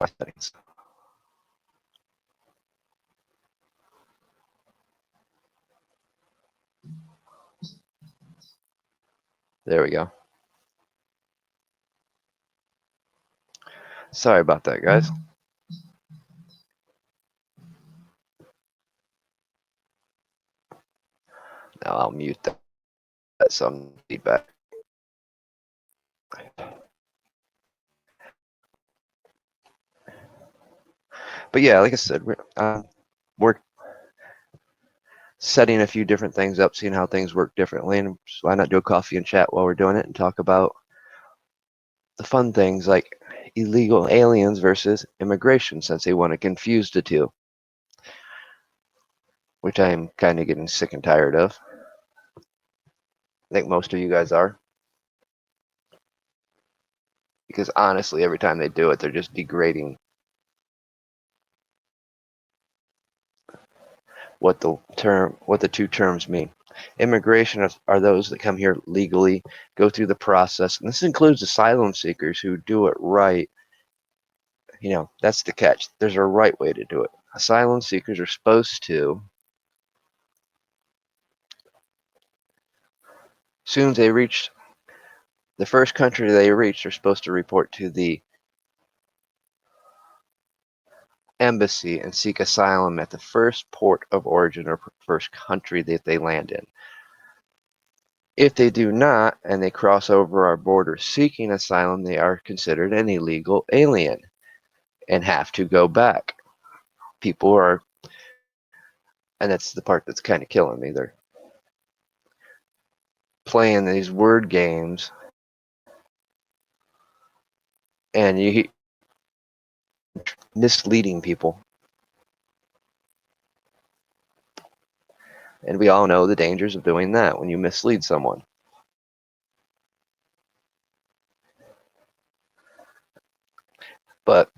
my settings. There we go. Sorry about that, guys. Now I'll mute that some feedback. But yeah, like I said, we're setting a few different things up, seeing how things work differently, and why not do a coffee and chat while we're doing it and talk about the fun things like illegal aliens versus immigration, since they want to confuse the two, which I'm kind of getting sick and tired of. I think most of you guys are. Because honestly, every time they do it, they're just degrading what the two terms mean. Immigration are those that come here legally, go through the process, and this includes asylum seekers who do it right. You know, that's the catch. There's a right way to do it. Asylum seekers are supposed to, as soon as they reach the first country they reach, they're supposed to report to the embassy and seek asylum at the first port of origin or first country that they land in. If they do not, and they cross over our border seeking asylum, they are considered an illegal alien and have to go back. People are, and that's the part that's kind of killing me, they're playing these word games, and you misleading people. And we all know the dangers of doing that when you mislead someone. But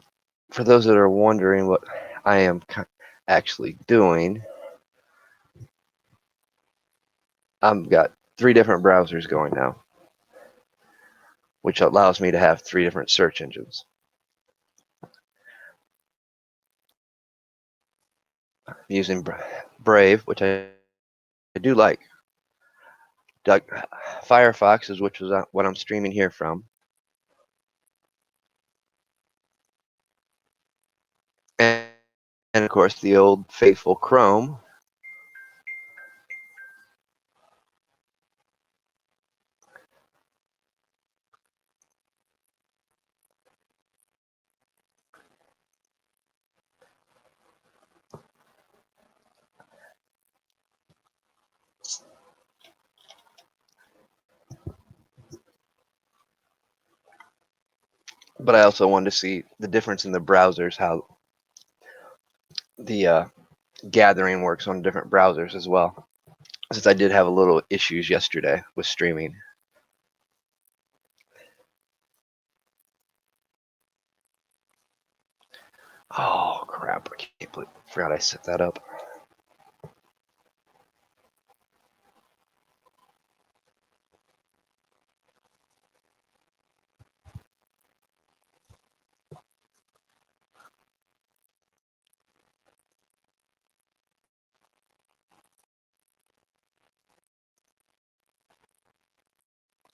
for those that are wondering what I am actually doing, I've got 3 different browsers going now, which allows me to have 3 different search engines. I'm using Brave, which I do like. Firefox is which is what I'm streaming here from. And of course the old faithful Chrome. But I also wanted to see the difference in the browsers, how the gathering works on different browsers as well, since I did have a little issues yesterday with streaming. Oh crap, I can't believe I forgot I set that up.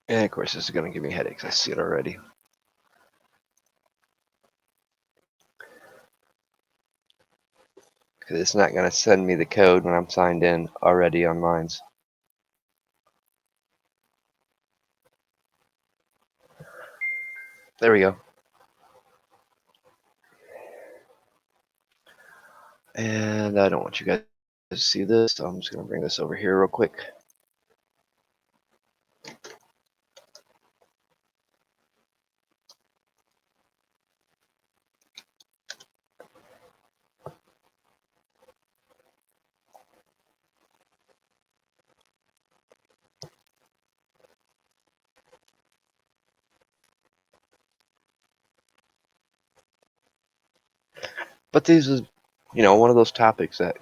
And of course this is going to give me headaches, I see it already. Because it's not going to send me the code when I'm signed in already on mine. There we go. And I don't want you guys to see this, so I'm just going to bring this over here real quick. But this is, one of those topics that,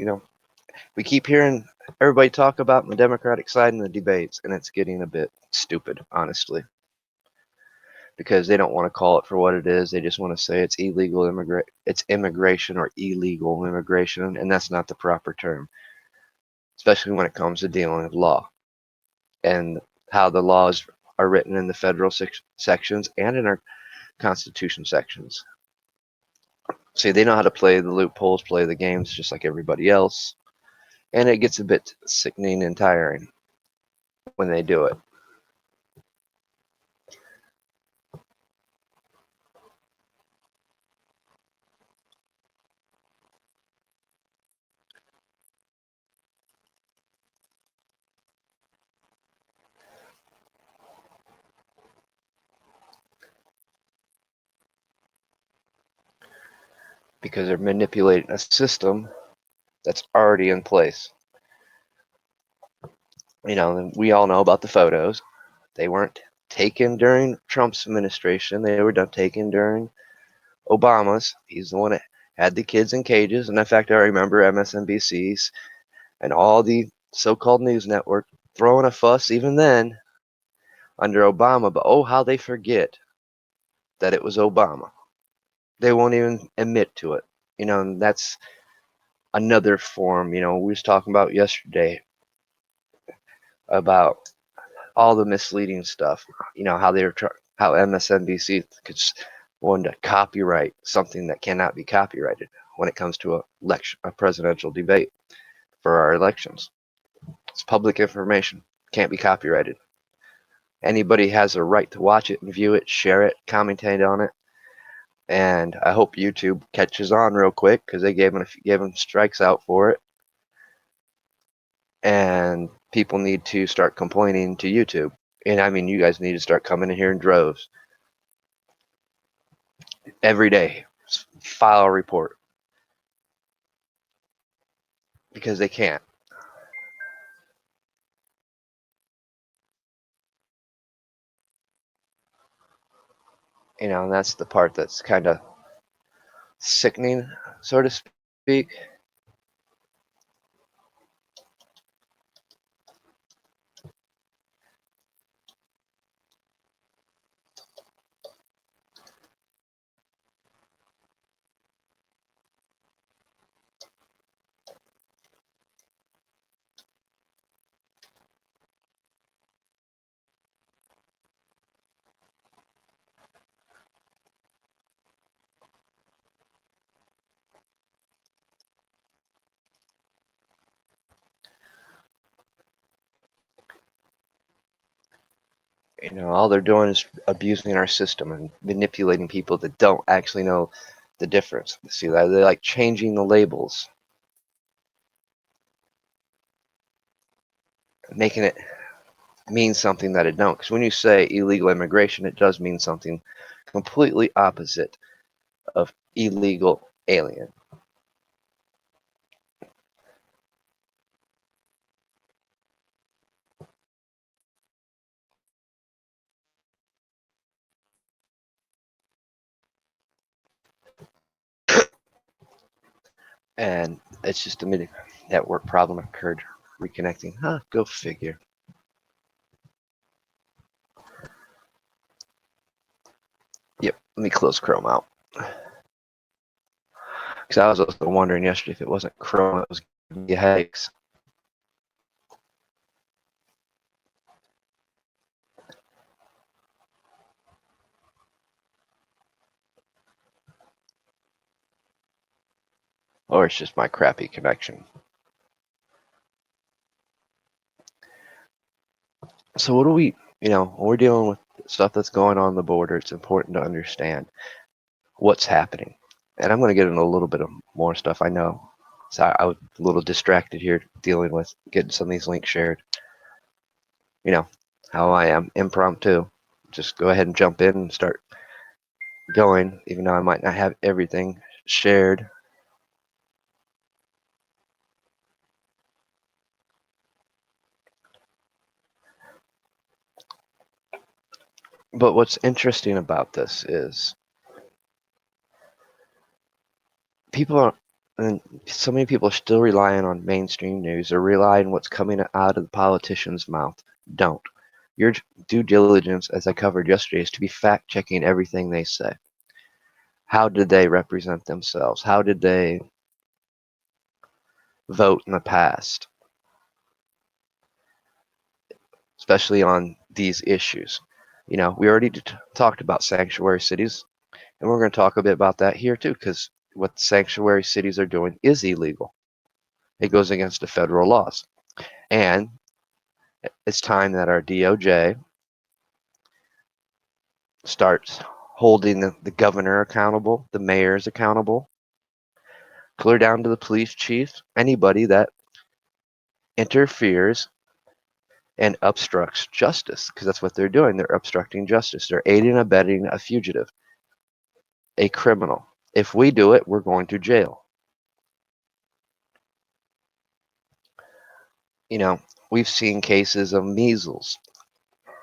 we keep hearing everybody talk about on the Democratic side in the debates, and it's getting a bit stupid, honestly. because they don't want to call it for what it is. They just want to say it's it's immigration or illegal immigration, and that's not the proper term, especially when it comes to dealing with law and how the laws are written in the federal sections and in our Constitution sections. See, they know how to play the loopholes, play the games just like everybody else, and it gets a bit sickening and tiring when they do it. Because they're manipulating a system that's already in place. You know, we all know about the photos. They weren't taken during Trump's administration. They were taken during Obama's. He's the one that had the kids in cages. And in fact, I remember MSNBC's and all the so-called news network throwing a fuss even then under Obama. But oh, how they forget that it was Obama. They won't even admit to it. You know, and that's another form. You know, we was talking about yesterday about all the misleading stuff. You know, how they were how MSNBC could want to copyright something that cannot be copyrighted when it comes to a presidential debate for our elections. It's public information, can't be copyrighted. Anybody has a right to watch it and view it, share it, commentate on it. And I hope YouTube catches on real quick because they gave them strikes out for it. And people need to start complaining to YouTube. And I mean, you guys need to start coming in here in droves every day. File a report because they can't. You know, and that's the part that's kind of sickening, so to speak. You know, all they're doing is abusing our system and manipulating people that don't actually know the difference. See, they're like changing the labels, making it mean something that it don't. Because when you say illegal immigration, it does mean something completely opposite of illegal alien. And it's just a minute network problem occurred. Reconnecting. Huh, go figure. Yep, let me close Chrome out. Because I was also wondering yesterday if it wasn't Chrome, it was giving me headaches. Or it's just my crappy connection. So what do we, you know, when we're dealing with stuff that's going on the border, it's important to understand what's happening. And I'm going to get into a little bit of more stuff I know. So I was a little distracted here dealing with getting some of these links shared. You know, how I am, impromptu. Just go ahead and jump in and start going, even though I might not have everything shared. But what's interesting about this is people are, and so many people are still relying on mainstream news or relying on what's coming out of the politicians' mouth. Don't. Your due diligence, as I covered yesterday, is to be fact checking everything they say. How did they represent themselves? How did they vote in the past, especially on these issues? We already talked about sanctuary cities, and we're going to talk a bit about that here too, because what sanctuary cities are doing is illegal. It goes against the federal laws. And it's time that our DOJ starts holding the governor accountable, the mayors accountable, clear down to the police chiefs, anybody that interferes and obstructs justice, because that's what they're doing. They're obstructing justice. They're aiding and abetting a fugitive, a criminal. If we do it, we're going to jail. We've seen cases of measles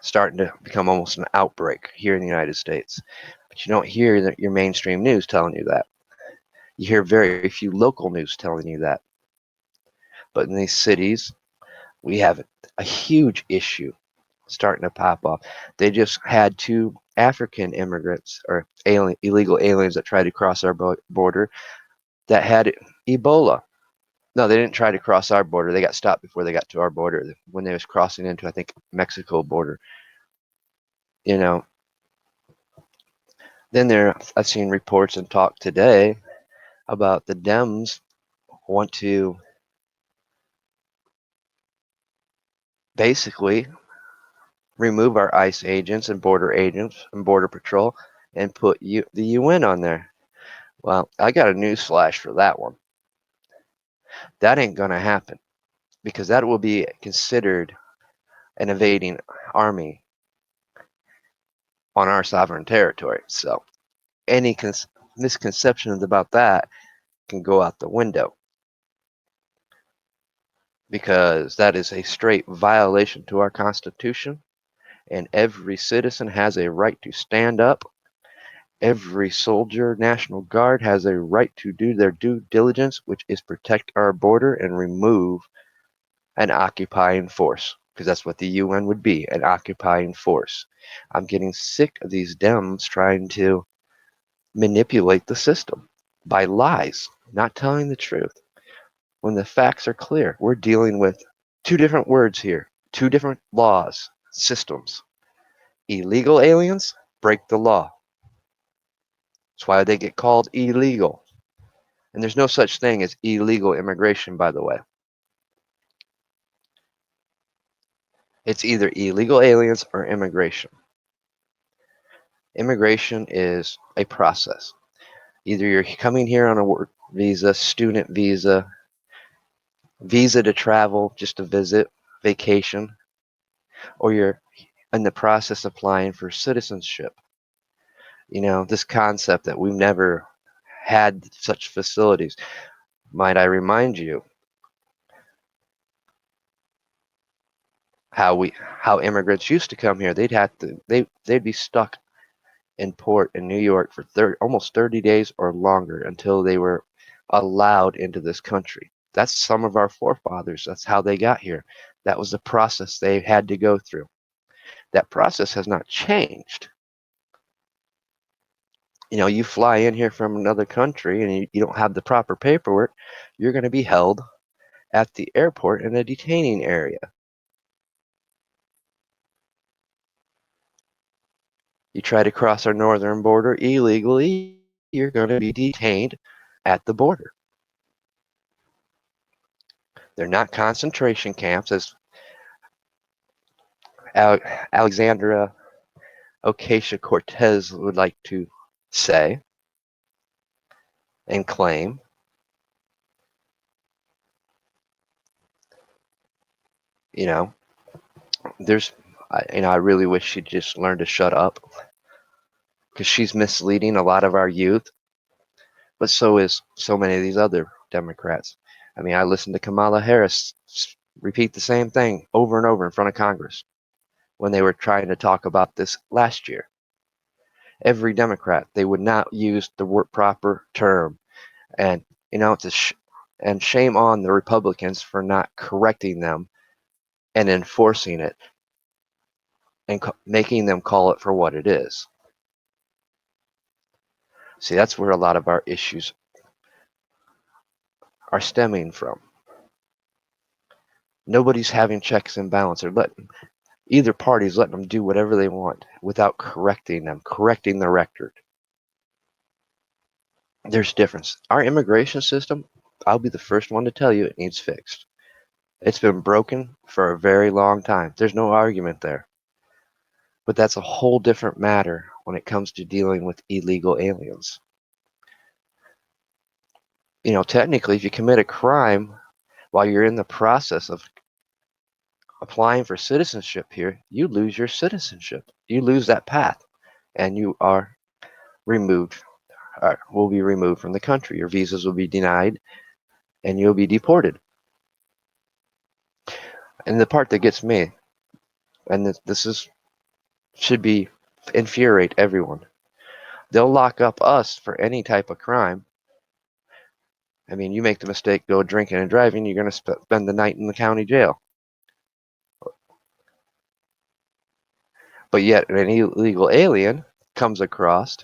starting to become almost an outbreak here in the United States. But you don't hear your mainstream news telling you that. You hear very few local news telling you that. But in these cities, we have a huge issue starting to pop up. They just had 2 African immigrants or illegal aliens that tried to cross our border that had Ebola. No, they didn't try to cross our border. They got stopped before they got to our border when they was crossing into, I think, Mexico border. Then I've seen reports and talk today about the Dems want to basically remove our ICE agents and border patrol and put the UN on there. Well, I got a news flash for that one. That ain't going to happen, because that will be considered an invading army on our sovereign territory. So any misconceptions about that can go out the window, because that is a straight violation to our Constitution, and every citizen has a right to stand up. Every soldier, National Guard has a right to do their due diligence, which is protect our border and remove an occupying force, because that's what the UN would be, an occupying force. I'm getting sick of these Dems trying to manipulate the system by lies, not telling the truth, when the facts are clear. We're dealing with 2 different words here, 2 different laws, systems. Illegal aliens break the law. That's why they get called illegal. And there's no such thing as illegal immigration, by the way. It's either illegal aliens or immigration. Immigration is a process. Either you're coming here on a work visa, student visa, visa to travel, just to visit, vacation, or you're in the process of applying for citizenship. This concept that we've never had such facilities. Might I remind you how immigrants used to come here? They'd be stuck in port in New York for almost 30 days or longer until they were allowed into this country. That's some of our forefathers. That's how they got here. That was the process they had to go through. That process has not changed. You fly in here from another country and you don't have the proper paperwork, you're going to be held at the airport in a detaining area. You try to cross our northern border illegally, you're going to be detained at the border. They're not concentration camps, as Alexandra Ocasio-Cortez would like to say and claim. I really wish she'd just learn to shut up, because she's misleading a lot of our youth, but so is so many of these other Democrats. I listened to Kamala Harris repeat the same thing over and over in front of Congress when they were trying to talk about this last year. Every Democrat, they would not use the proper term, and it's and shame on the Republicans for not correcting them and enforcing it. and making them call it for what it is. See, that's where a lot of our issues are stemming from. Nobody's having checks and balances, or letting either party's letting them do whatever they want without correcting them, correcting the record. There's difference. Our immigration system, I'll be the first one to tell you, it needs fixed. It's been broken for a very long time. There's no argument there. But that's a whole different matter when it comes to dealing with illegal aliens. You know, technically, if you commit a crime while you're in the process of applying for citizenship here, you lose your citizenship. You lose that path, and you are removed, will be removed from the country. Your visas will be denied, and you'll be deported. And the part that gets me, and this should be infuriate everyone. They'll lock up us for any type of crime. I mean, you make the mistake, go drinking and driving, you're going to spend the night in the county jail. But yet, an illegal alien comes across,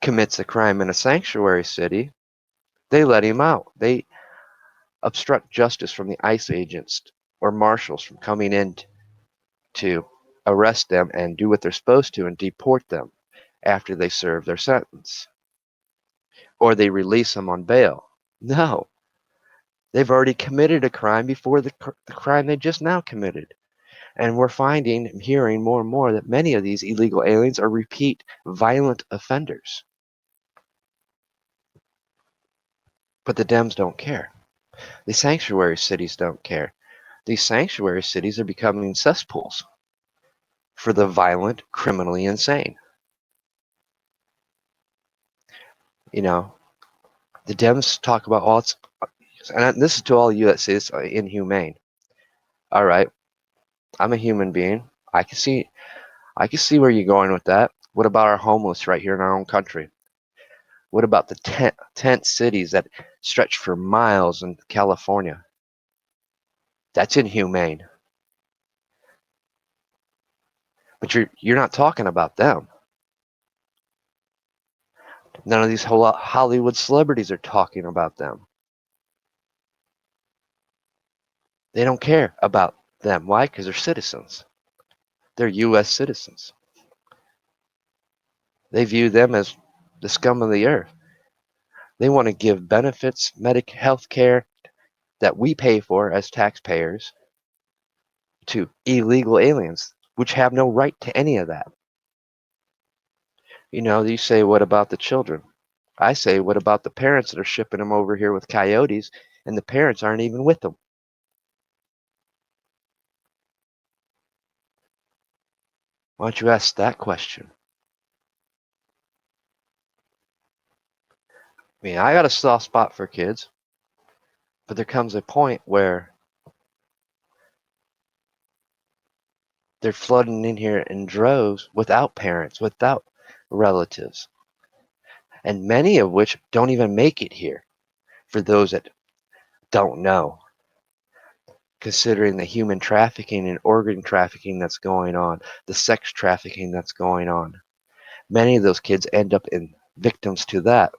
commits a crime in a sanctuary city, they let him out. They obstruct justice from the ICE agents or marshals from coming in to arrest them and do what they're supposed to and deport them after they serve their sentence. Or they release them on bail. No, they've already committed a crime before the crime they just now committed. And we're finding and hearing more and more that many of these illegal aliens are repeat violent offenders. But the Dems don't care. The sanctuary cities don't care. These sanctuary cities are becoming cesspools for the violent, criminally insane. You know, the Dems talk about all it's, and this is to all you that say it's inhumane. All right, I'm a human being. I can see where you're going with that. What about our homeless right here in our own country? What about the tent cities that stretch for miles in California? That's inhumane. But you're not talking about them. None of these Hollywood celebrities are talking about them. They don't care about them. Why? Because they're citizens. They're U.S. citizens. They view them as the scum of the earth. They want to give benefits, health care that we pay for as taxpayers to illegal aliens, which have no right to any of that. You know, you say, what about the children? I say, what about the parents that are shipping them over here with coyotes and the parents aren't even with them? Why don't you ask that question? I mean, I got a soft spot for kids, but there comes a point where they're flooding in here in droves without parents, without relatives, and many of which don't even make it here. For those that don't know, considering the human trafficking and organ trafficking that's going on, the sex trafficking that's going on, many of those kids end up in victims to that.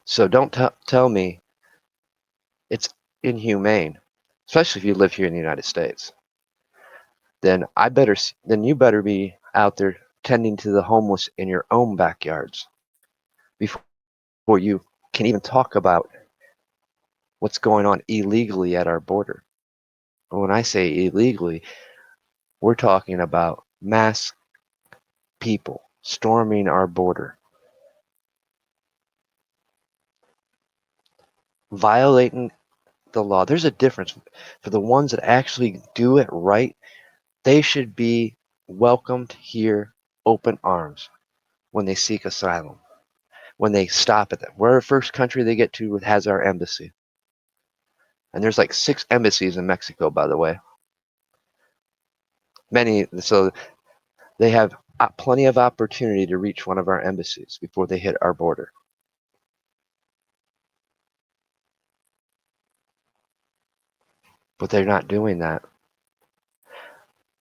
So don't tell me it's inhumane, especially if you live here in the United States. Then you better be out there tending to the homeless in your own backyards before you can even talk about what's going on illegally at our border. And when I say illegally, we're talking about mass people storming our border, violating the law. There's a difference. For the ones that actually do it right, they should be welcomed here, open arms, when they seek asylum, when they stop at that. We're the first country they get to has our embassy. And there's like 6 embassies in Mexico, by the way. So they have plenty of opportunity to reach one of our embassies before they hit our border. But they're not doing that.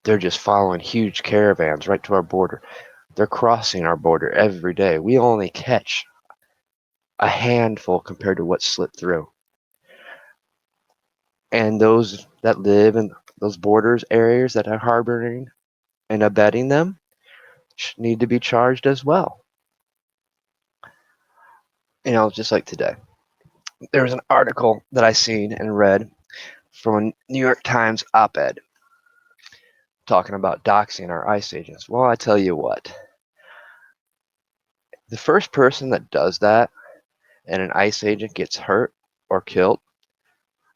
They're just following huge caravans right to our border. They're crossing our border every day. We only catch a handful compared to what slip through. And those that live in those borders areas that are harboring and abetting them need to be charged as well. Just like today. There was an article that I seen and read from a New York Times op-ed talking about doxing our ICE agents. Well, I tell you what, the first person that does that and an ICE agent gets hurt or killed,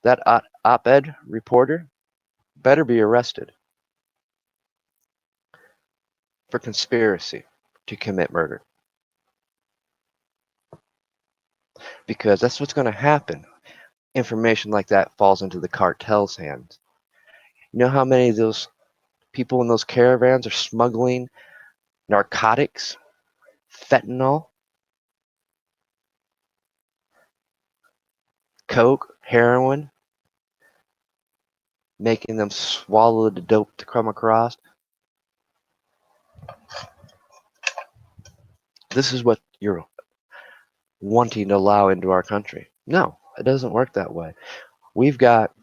that op-ed reporter better be arrested for conspiracy to commit murder. Because that's what's going to happen. Information like that falls into the cartel's hands. You know how many of those people in those caravans are smuggling narcotics, fentanyl, coke, heroin, making them swallow the dope to come across? This is what you're wanting to allow into our country. No, it doesn't work that way. We've got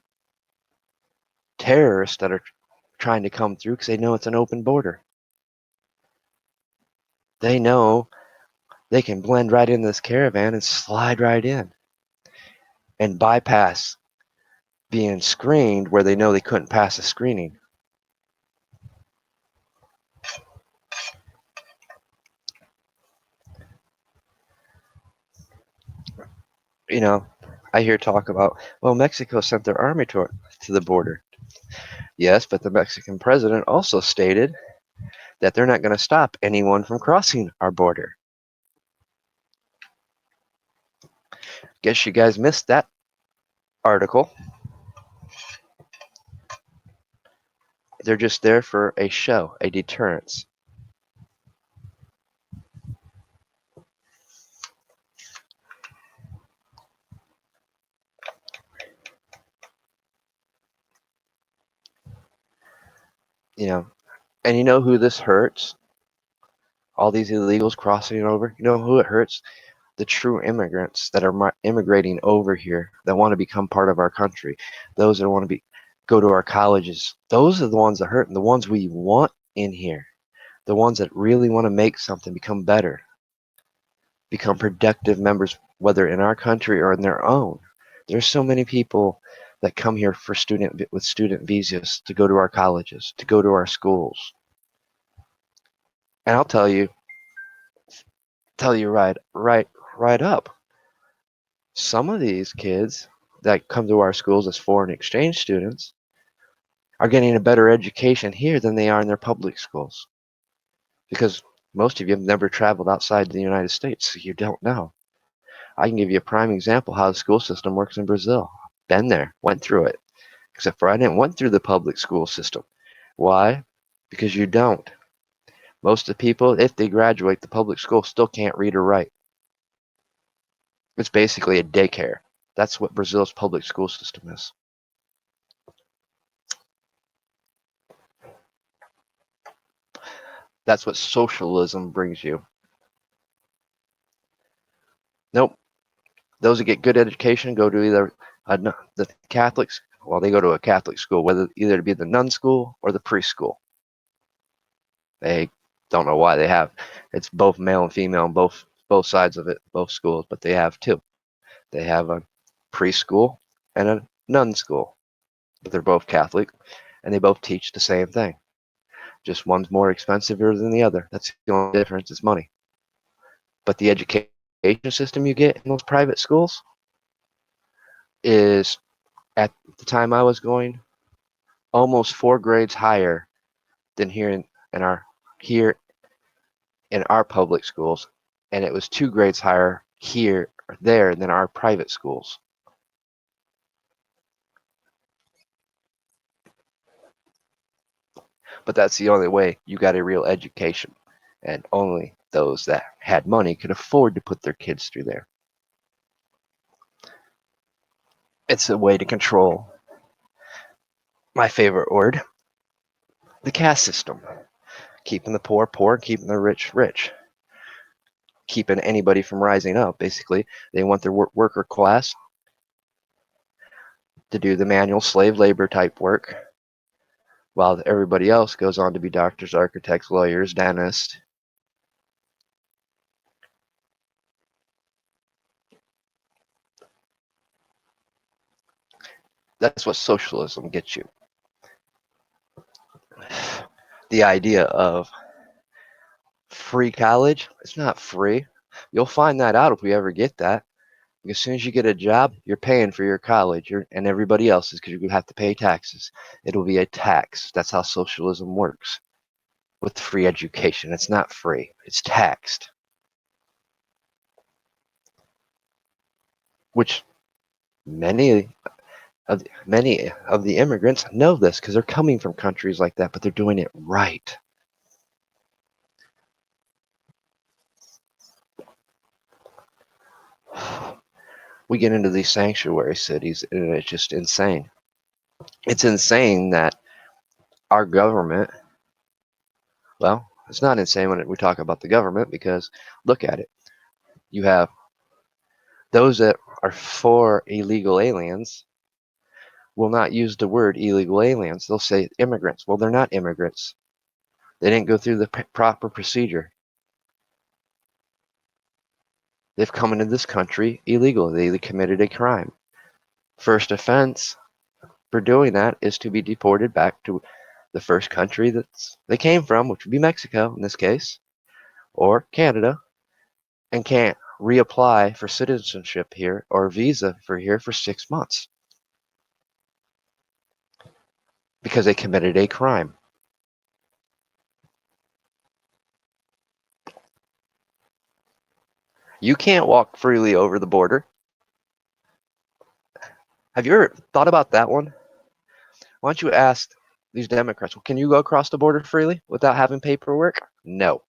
terrorists that are trying to come through because they know it's an open border. They know they can blend right into this caravan and slide right in and bypass being screened where they know they couldn't pass a screening. I hear talk about, well, Mexico sent their army to the border. Yes, but the Mexican president also stated that they're not going to stop anyone from crossing our border. Guess you guys missed that article. They're just there for a show, a deterrence. And you know who this hurts? All these illegals crossing over. You know who it hurts? The true immigrants that are immigrating over here that want to become part of our country. Those that want to go to our colleges. Those are the ones that hurt, and the ones we want in here. The ones that really want to make something become better, become productive members, whether in our country or in their own. There's so many people that come here for with student visas to go to our colleges, to go to our schools. And I'll tell you right up. Some of these kids that come to our schools as foreign exchange students are getting a better education here than they are in their public schools. Because most of you have never traveled outside the United States, so you don't know. I can give you a prime example how the school system works in Brazil. Been there, went through it. Except for I didn't went through the public school system. Why? Because you don't. Most of the people, if they graduate the public school, still can't read or write. It's basically a daycare. That's what Brazil's public school system is. That's what socialism brings you. Nope. Those that get good education go to either the Catholics, well, they go to a Catholic school, whether either to be the nun school or the preschool. They don't know why they have. It's both male and female on both sides of it, both schools, but they have two. They have a preschool and a nun school, but they're both Catholic, and they both teach the same thing. Just one's more expensive than the other. That's the only difference, is money. But the education system you get in those private schools is, at the time I was going, almost 4 grades higher than here in our public schools, and it was 2 grades higher there than our private schools. But that's the only way you got a real education, and only those that had money could afford to put their kids through there. It's a way to control My favorite word, the caste system. Keeping the poor poor, keeping the rich rich. Keeping anybody from rising up, basically. They want their worker class to do the manual slave labor type work, while everybody else goes on to be doctors, architects, lawyers, dentists. That's what socialism gets you. The idea of free college, it's not free. You'll find that out if we ever get that. As soon as you get a job, you're paying for your college and everybody else's because you have to pay taxes. It'll be a tax. That's how socialism works. With free education, it's not free. It's taxed. Which many of the immigrants know this because they're coming from countries like that, but they're doing it right. We get into these sanctuary cities and it's just insane. It's insane that our government, well, it's not insane when we talk about the government because look at it. You have those that are for illegal aliens will not use the word illegal aliens. They'll say immigrants. Well, they're not immigrants. They didn't go through the proper procedure. They've come into this country illegally. They committed a crime. First offense for doing that is to be deported back to the first country that they came from, which would be Mexico in this case, or Canada, and can't reapply for citizenship here or visa for here for 6 months because they committed a crime. You can't walk freely over the border. Have you ever thought about that one? Why don't you ask these Democrats, well, can you go across the border freely without having paperwork? No.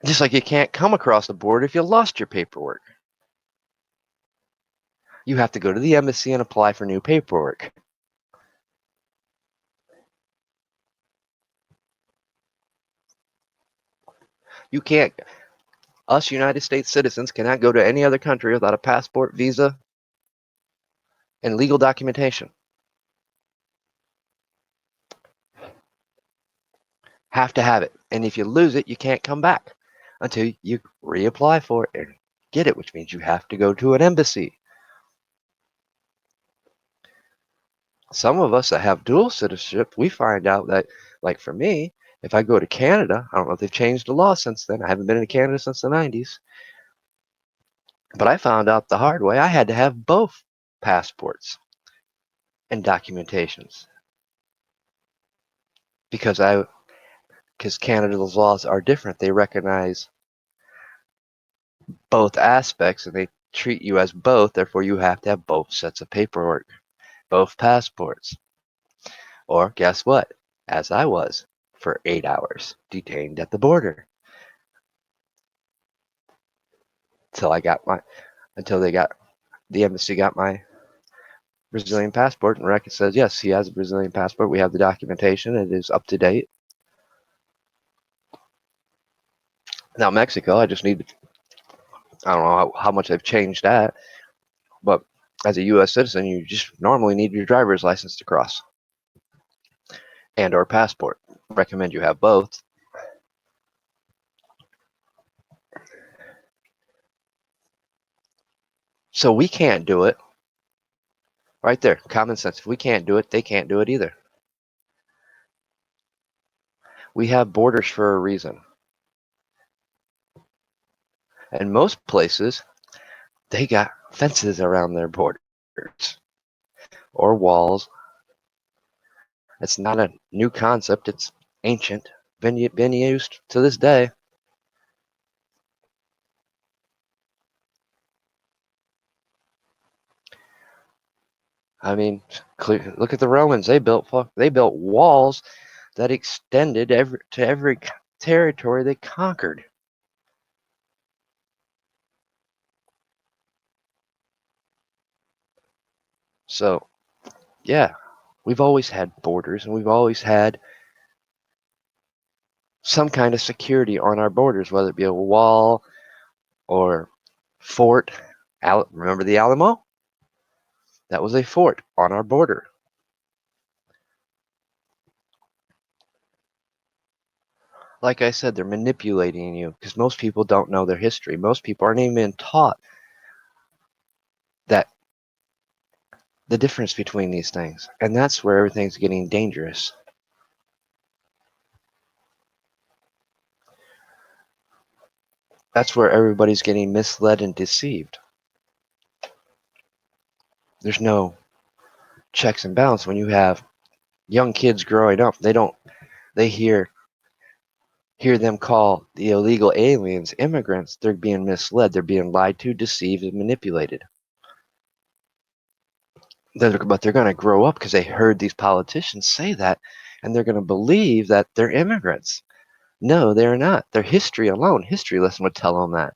Just like you can't come across the border if you lost your paperwork. You have to go to the embassy and apply for new paperwork. You can't, us United States citizens cannot go to any other country without a passport, visa, and legal documentation. Have to have it. And if you lose it, you can't come back until you reapply for it and get it, which means you have to go to an embassy. Some of us that have dual citizenship, we find out that, like for me, if I go to Canada, I don't know if they've changed the law since then. I haven't been in Canada since the 90s. But I found out the hard way I had to have both passports and documentations because Canada's laws are different. They recognize both aspects and they treat you as both. Therefore, you have to have both sets of paperwork, both passports. Or guess what? As I was for 8 hours detained at the border until the embassy got my Brazilian passport, and Reckon says yes, he has a Brazilian passport. We have the documentation; it is up to date. Now Mexico, I just need. I don't know how much they've changed that, but as a U.S. citizen, you just normally need your driver's license to cross, and or passport. Recommend you have both. So we can't do it. Right there, common sense. If we can't do it, they can't do it either. We have borders for a reason. And most places, they got fences around their borders or walls. It's not a new concept. It's ancient, been used to this day. I mean, look at the Romans. They built walls that extended to every territory they conquered. So Yeah, we've always had borders and we've always had some kind of security on our borders, whether it be a wall or fort. Remember the Alamo? That was a fort on our border. Like I said, they're manipulating you because most people don't know their history. Most people aren't even taught that the difference between these things. And that's where everything's getting dangerous. That's where everybody's getting misled and deceived. There's no checks and balance when you have young kids growing up. They hear them call the illegal aliens immigrants. They're being misled. They're being lied to, deceived, and manipulated. But they're going to grow up because they heard these politicians say that, and they're going to believe that they're immigrants. No, they're not. Their history alone, history lesson would tell them that.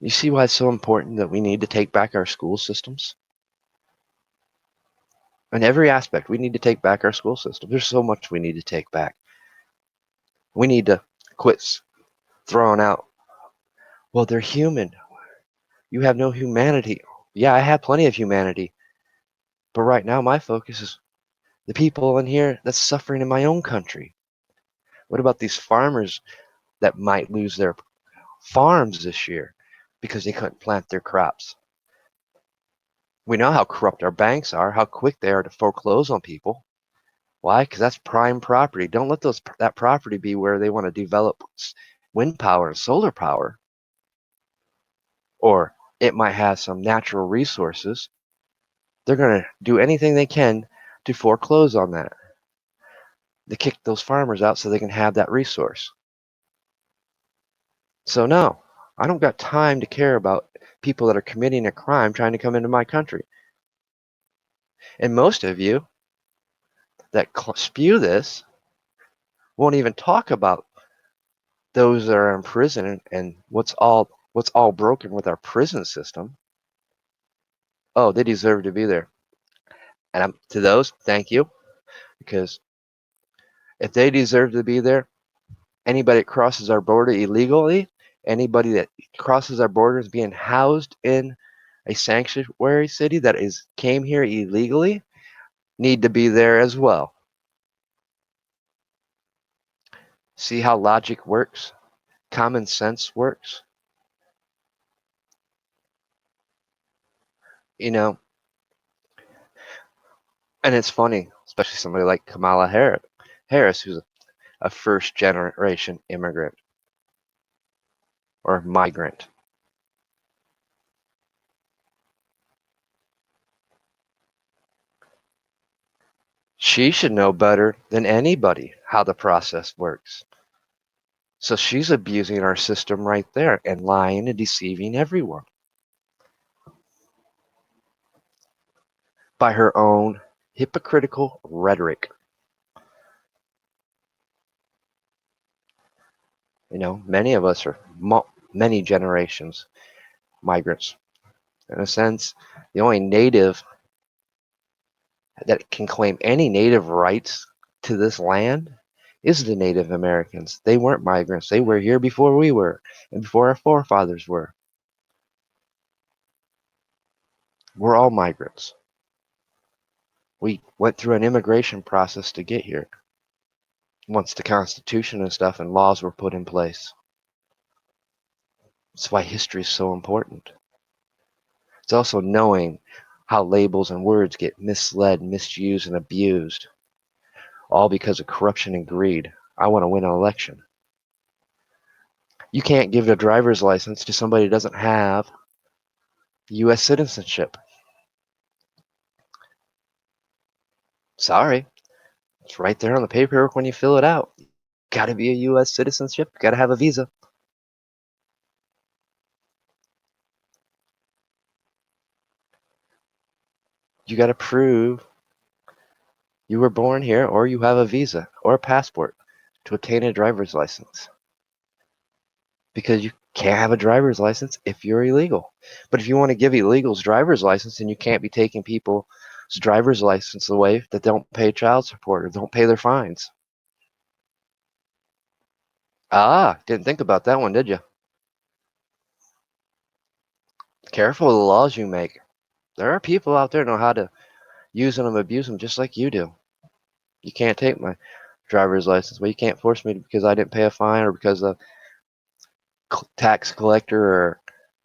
You see why it's so important that we need to take back our school systems? In every aspect, we need to take back our school system. There's so much we need to take back. We need to quit throwing out, well, they're human. You have no humanity. Yeah, I have plenty of humanity. But right now, my focus is the people in here that's suffering in my own country. What about these farmers that might lose their farms this year because they couldn't plant their crops? We know how corrupt our banks are, how quick they are to foreclose on people. Why? Because that's prime property. Don't let that property be where they want to develop wind power and solar power. Or it might have some natural resources. They're going to do anything they can to foreclose on that. To kick those farmers out so they can have that resource. So no, I don't got time to care about people that are committing a crime trying to come into my country. And most of you that spew this won't even talk about those that are in prison and what's all broken with our prison system. Oh, they deserve to be there. And to those, thank you, because if they deserve to be there, anybody that crosses our border illegally, anybody that crosses our border is being housed in a sanctuary city that came here illegally, need to be there as well. See how logic works? Common sense works? You know, and it's funny, especially somebody like Kamala Harris, who's a first generation immigrant or migrant. She should know better than anybody how the process works. So she's abusing our system right there and lying and deceiving everyone by her own hypocritical rhetoric. Many of us are many generations migrants. In a sense, the only native that can claim any native rights to this land is the Native Americans. They weren't migrants. They were here before we were and before our forefathers were. We're all migrants. We went through an immigration process to get here once the Constitution and stuff and laws were put in place. That's why history is so important. It's also knowing how labels and words get misled, misused, and abused, all because of corruption and greed. I want to win an election. You can't give a driver's license to somebody who doesn't have U.S. citizenship. Sorry. It's right there on the paperwork when you fill it out. Got to be a U.S. citizenship. Got to have a visa. You got to prove you were born here or you have a visa or a passport to obtain a driver's license. Because Can't have a driver's license if you're illegal. But if you want to give illegals driver's license, then you can't be taking people's driver's license away that don't pay child support or don't pay their fines. Ah, didn't think about that one, did you? Careful of the laws you make. There are people out there who know how to use them and abuse them just like you do. You can't take my driver's license. Well, you can't force me because I didn't pay a fine or because the tax collector or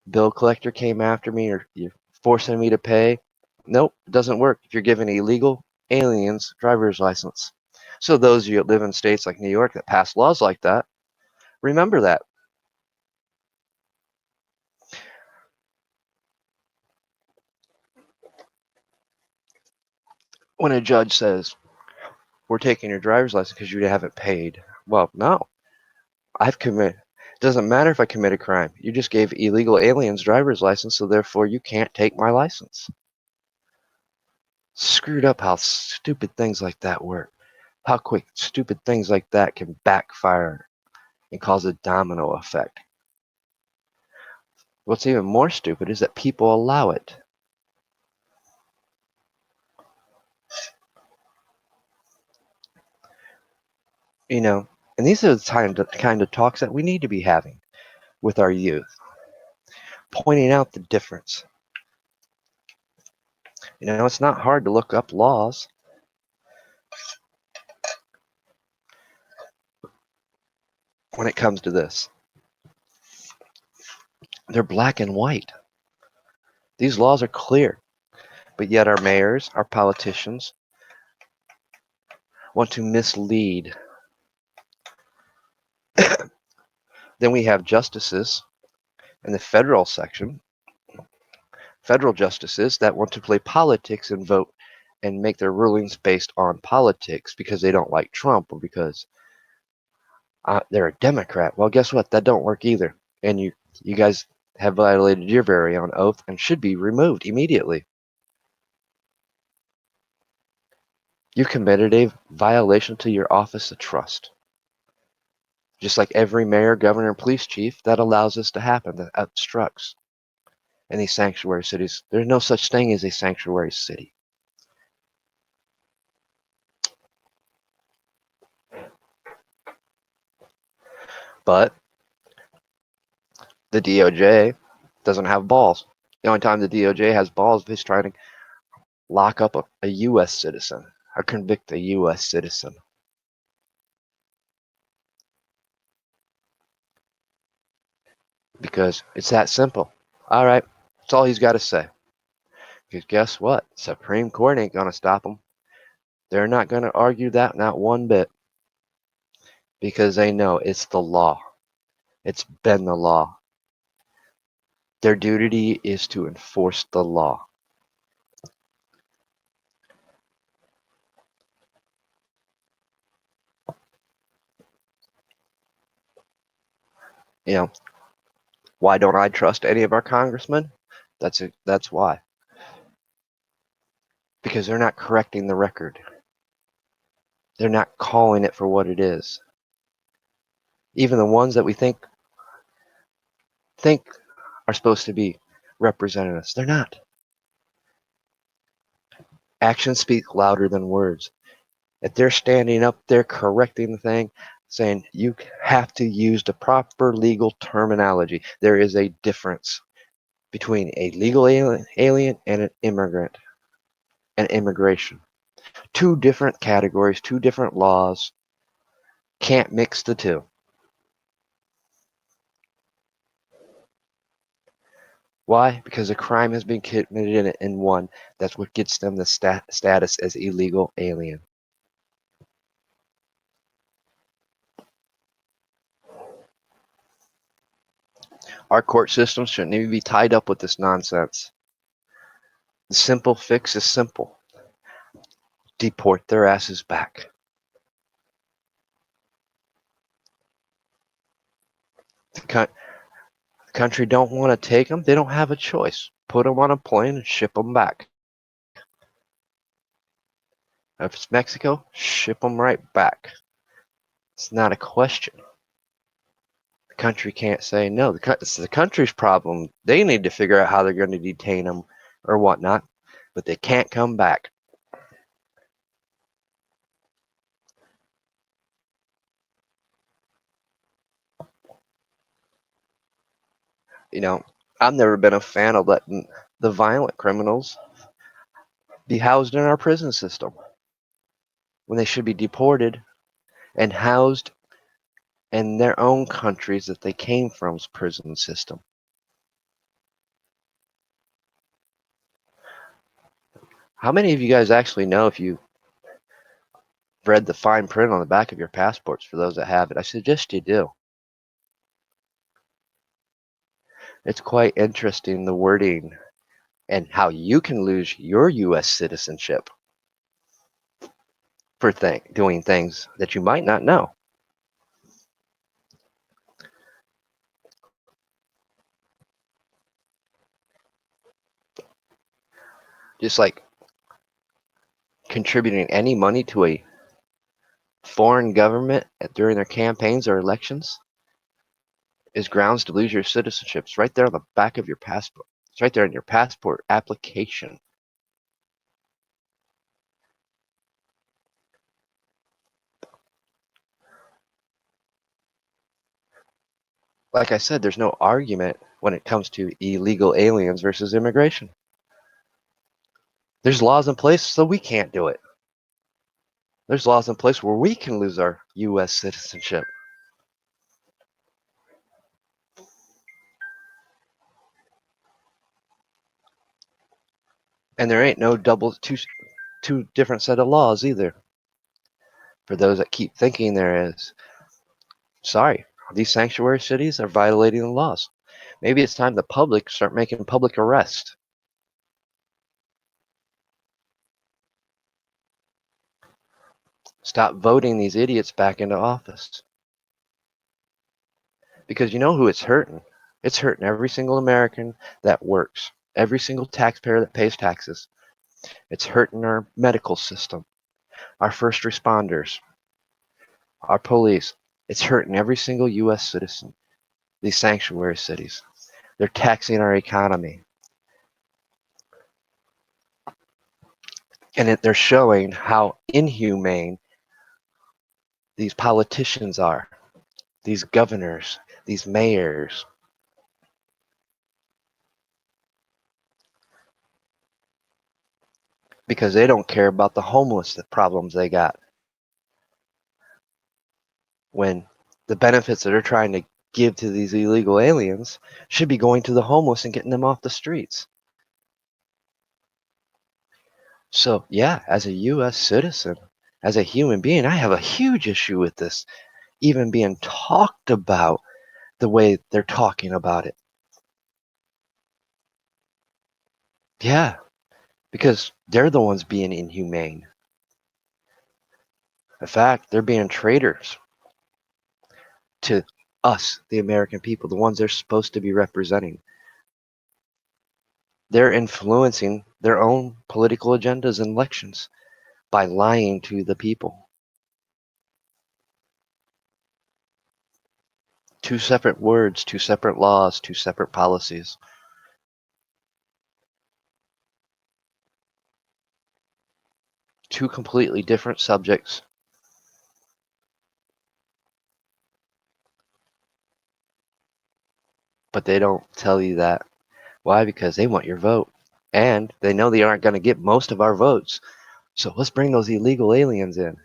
bill collector came after me or you're forcing me to pay. Nope, it doesn't work if you're giving illegal aliens driver's license. So those of you that live in states like New York that pass laws like that, remember that. When a judge says, we're taking your driver's license because you haven't paid. Well, no, I've committed. It doesn't matter if I commit a crime. You just gave illegal aliens driver's license, so therefore you can't take my license. Screwed up how stupid things like that work. How quick stupid things like that can backfire and cause a domino effect. What's even more stupid is that people allow it. You know, and these are the kind of talks that we need to be having with our youth, pointing out the difference. You know, it's not hard to look up laws. When it comes to this, they're black and white. These laws are clear, but yet our mayors, our politicians, want to mislead. Then we have justices in the federal section, federal justices that want to play politics and vote and make their rulings based on politics because they don't like Trump or because they're a Democrat. Well, guess what? That don't work either. And you guys have violated your very own oath and should be removed immediately. You committed a violation to your office of trust. Just like every mayor, governor, and police chief, that allows this to happen, that obstructs in these sanctuary cities. There's no such thing as a sanctuary city. But the DOJ doesn't have balls. The only time the DOJ has balls is trying to lock up a U.S. citizen or convict a U.S. citizen. Because it's that simple. All right, that's all he's got to say. Because guess what? Supreme Court ain't going to stop him. They're not going to argue that, not one bit. Because they know it's the law. It's been the law. Their duty is to enforce the law. You know, why don't I trust any of our congressmen? That's why. Because they're not correcting the record. They're not calling it for what it is. Even the ones that we think are supposed to be representing us, they're not. Actions speak louder than words. If they're standing up there correcting the thing, saying you have to use the proper legal terminology, there is a difference between a legal alien and an immigrant and immigration. Two different categories, two different laws. Can't mix the two. Why? Because a crime has been committed in one. That's what gets them the status as illegal alien. Our court system shouldn't even be tied up with this nonsense. The simple fix is simple. Deport their asses back. The country don't want to take them. They don't have a choice. Put them on a plane and ship them back. If it's Mexico, ship them right back. It's not a question. country can't say no. It's the country's problem. They need to figure out how they're going to detain them or whatnot, but they can't come back. You know, I've never been a fan of letting the violent criminals be housed in our prison system when they should be deported and housed in their own countries that they came from's prison system. How many of you guys actually know, if you read the fine print on the back of your passports, for those that have it? I suggest you do. It's quite interesting, the wording and how you can lose your U.S. citizenship for doing things that you might not know. Just like contributing any money to a foreign government during their campaigns or elections is grounds to lose your citizenship. It's right there on the back of your passport. It's right there in your passport application. Like I said, there's no argument when it comes to illegal aliens versus immigration. There's laws in place so we can't do it. There's laws in place where we can lose our U.S. citizenship. And there ain't no two different set of laws either. For those that keep thinking there is, sorry, these sanctuary cities are violating the laws. Maybe it's time the public start making public arrests. Stop voting these idiots back into office. Because you know who it's hurting? It's hurting every single American that works, every single taxpayer that pays taxes. It's hurting our medical system, our first responders, our police. It's hurting every single U.S. citizen, these sanctuary cities. They're taxing our economy. And they're showing how inhumane these politicians are, these governors, these mayors. Because they don't care about the homeless problems they got. When the benefits that they're trying to give to these illegal aliens should be going to the homeless and getting them off the streets. So, yeah, as a U.S. citizen, as a human being, I have a huge issue with this even being talked about the way they're talking about it. Yeah, because they're the ones being inhumane. In fact, they're being traitors to us, the American people, the ones they're supposed to be representing. They're influencing their own political agendas and elections by lying to the people. Two separate words, two separate laws, two separate policies. Two completely different subjects. But they don't tell you that. Why? Because they want your vote. And they know they aren't going to get most of our votes. So let's bring those illegal aliens in.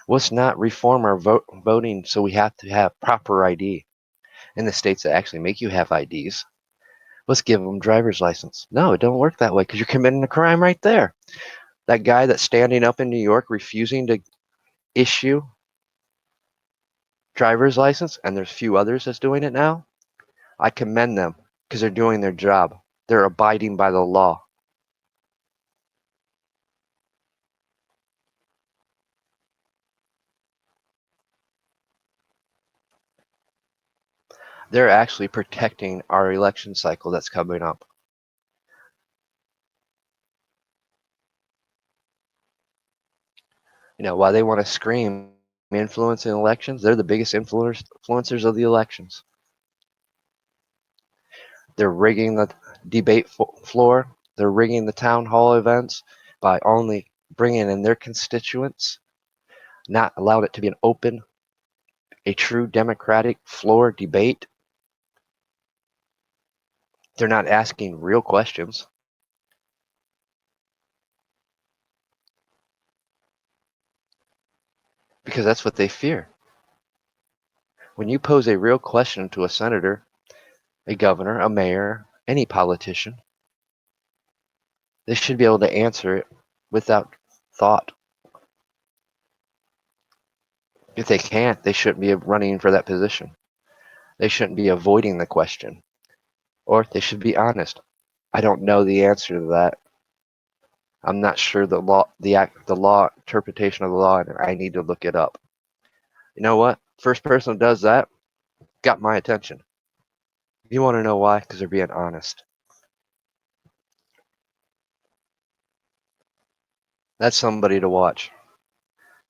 Let's not reform our voting so we have to have proper ID in the states that actually make you have IDs. Let's give them driver's license. No, it don't work that way because you're committing a crime right there. That guy that's standing up in New York refusing to issue driver's license, and there's a few others that's doing it now, I commend them because they're doing their job. They're abiding by the law. They're actually protecting our election cycle that's coming up. You know, while they want to scream influencing elections. They're the biggest influencers of the elections. They're rigging the debate floor. They're rigging the town hall events by only bringing in their constituents, not allowing it to be an open, a true democratic floor debate. They're not asking real questions. Because that's what they fear. When you pose a real question to a senator, a governor, a mayor, any politician, they should be able to answer it without thought. If they can't, they shouldn't be running for that position. They shouldn't be avoiding the question. Or they should be honest. I don't know the answer to that. I'm not sure the law interpretation of the law, and I need to look it up. You know what? First person who does that got my attention. You want to know why? Because they're being honest. That's somebody to watch.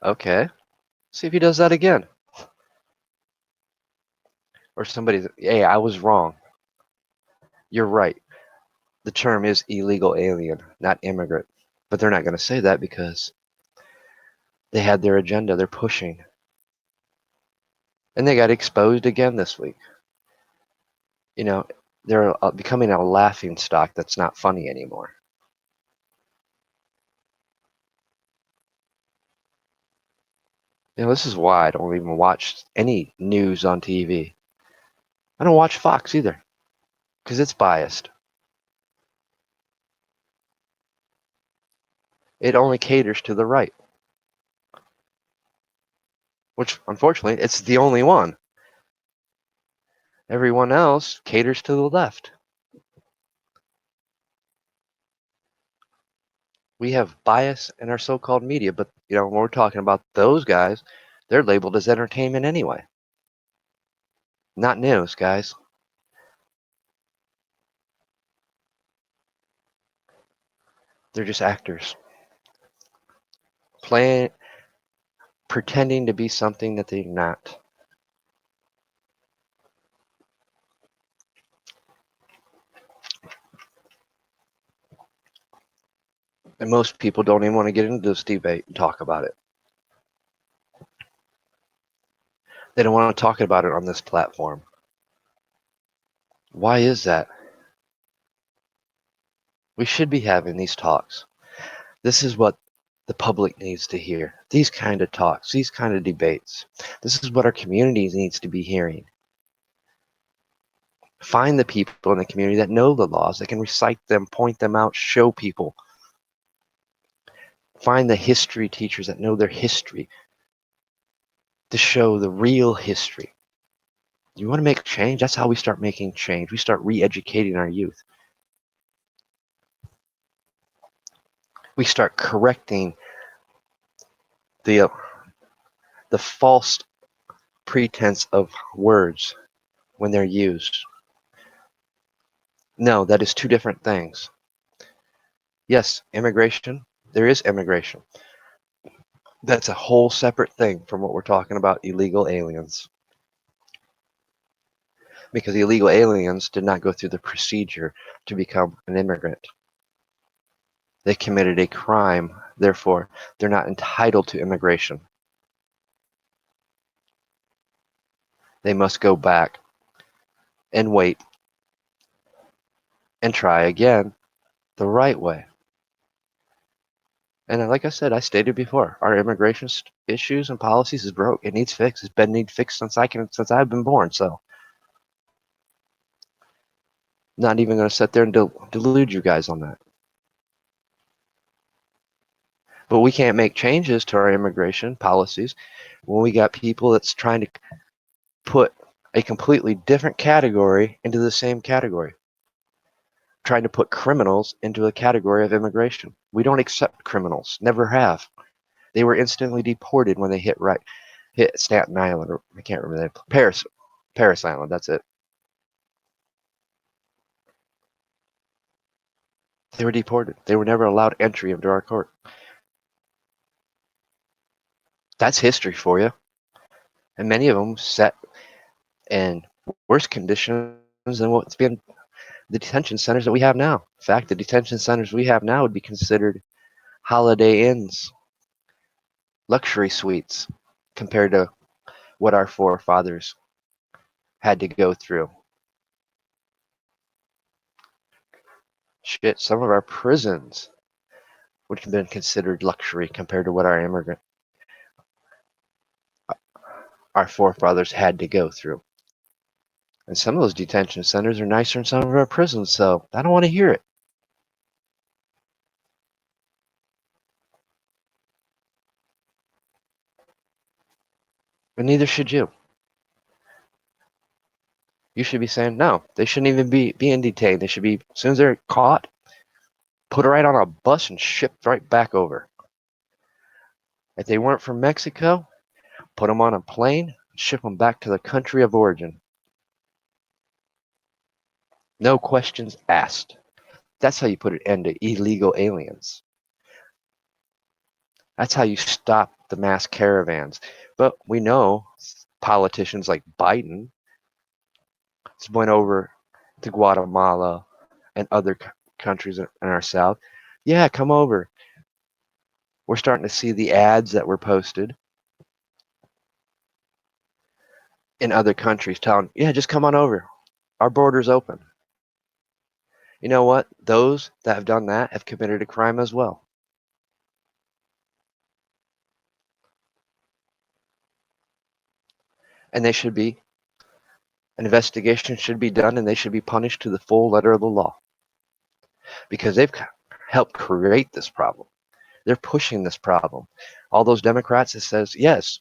Okay. See if he does that again. Or somebody, hey, I was wrong. You're right. The term is illegal alien, not immigrant. But they're not going to say that because they had their agenda they're pushing. And they got exposed again this week. You know, they're becoming a laughing stock that's not funny anymore. You know, this is why I don't even watch any news on TV. I don't watch Fox either because it's biased. It only caters to the right, which unfortunately it's the only one. Everyone else caters to the left. We have bias in our so-called media, but you know, when we're talking about those guys, they're labeled as entertainment anyway. Not news, guys. They're just actors. Playing pretending to be something that they're not. And most people don't even want to get into this debate and talk about it. They don't want to talk about it on this platform. Why is that? We should be having these talks. This is what the public needs to hear. These kind of talks, these kind of debates. This is what our communities needs to be hearing. Find the people in the community that know the laws, that can recite them, point them out, show people. Find the history teachers that know their history to show the real history. You want to make change? That's how we start making change. We start re-educating our youth. We start correcting the false pretense of words when they're used. No, that is two different things. Yes, immigration, there is immigration. That's a whole separate thing from what we're talking about illegal aliens. Because illegal aliens did not go through the procedure to become an immigrant. They committed a crime, therefore, they're not entitled to immigration. They must go back and wait and try again the right way. And like I said, I stated before, our immigration issues and policies is broke. It needs fixed. It's been needed fixed since I've been born. So, not even going to sit there and delude you guys on that. But we can't make changes to our immigration policies when we got people that's trying to put a completely different category into the same category. Trying to put criminals into a category of immigration. We don't accept criminals. Never have. They were instantly deported when they hit Staten Island, or I can't remember that. Paris Island, that's it. They were deported. They were never allowed entry into our court. That's history for you. And many of them set in worse conditions than what's been the detention centers that we have now. In fact, the detention centers we have now would be considered holiday inns, luxury suites, compared to what our forefathers had to go through. Shit, some of our prisons would have been considered luxury compared to what our forefathers had to go through. And some of those detention centers are nicer than some of our prisons, so I don't want to hear it. But neither should you. You should be saying, no, they shouldn't even be being detained. They should be, as soon as they're caught, put right on a bus and shipped right back over. If they weren't from Mexico, put them on a plane and ship them back to their country of origin. No questions asked. That's how you put an end to illegal aliens. That's how you stop the mass caravans. But we know politicians like Biden went over to Guatemala and other countries in our South. Yeah, come over. We're starting to see the ads that were posted in other countries telling, yeah, just come on over. Our border's open. You know what? Those that have done that have committed a crime as well. And they should be, an investigation should be done and they should be punished to the full letter of the law. Because they've helped create this problem. They're pushing this problem. All those Democrats that says, yes,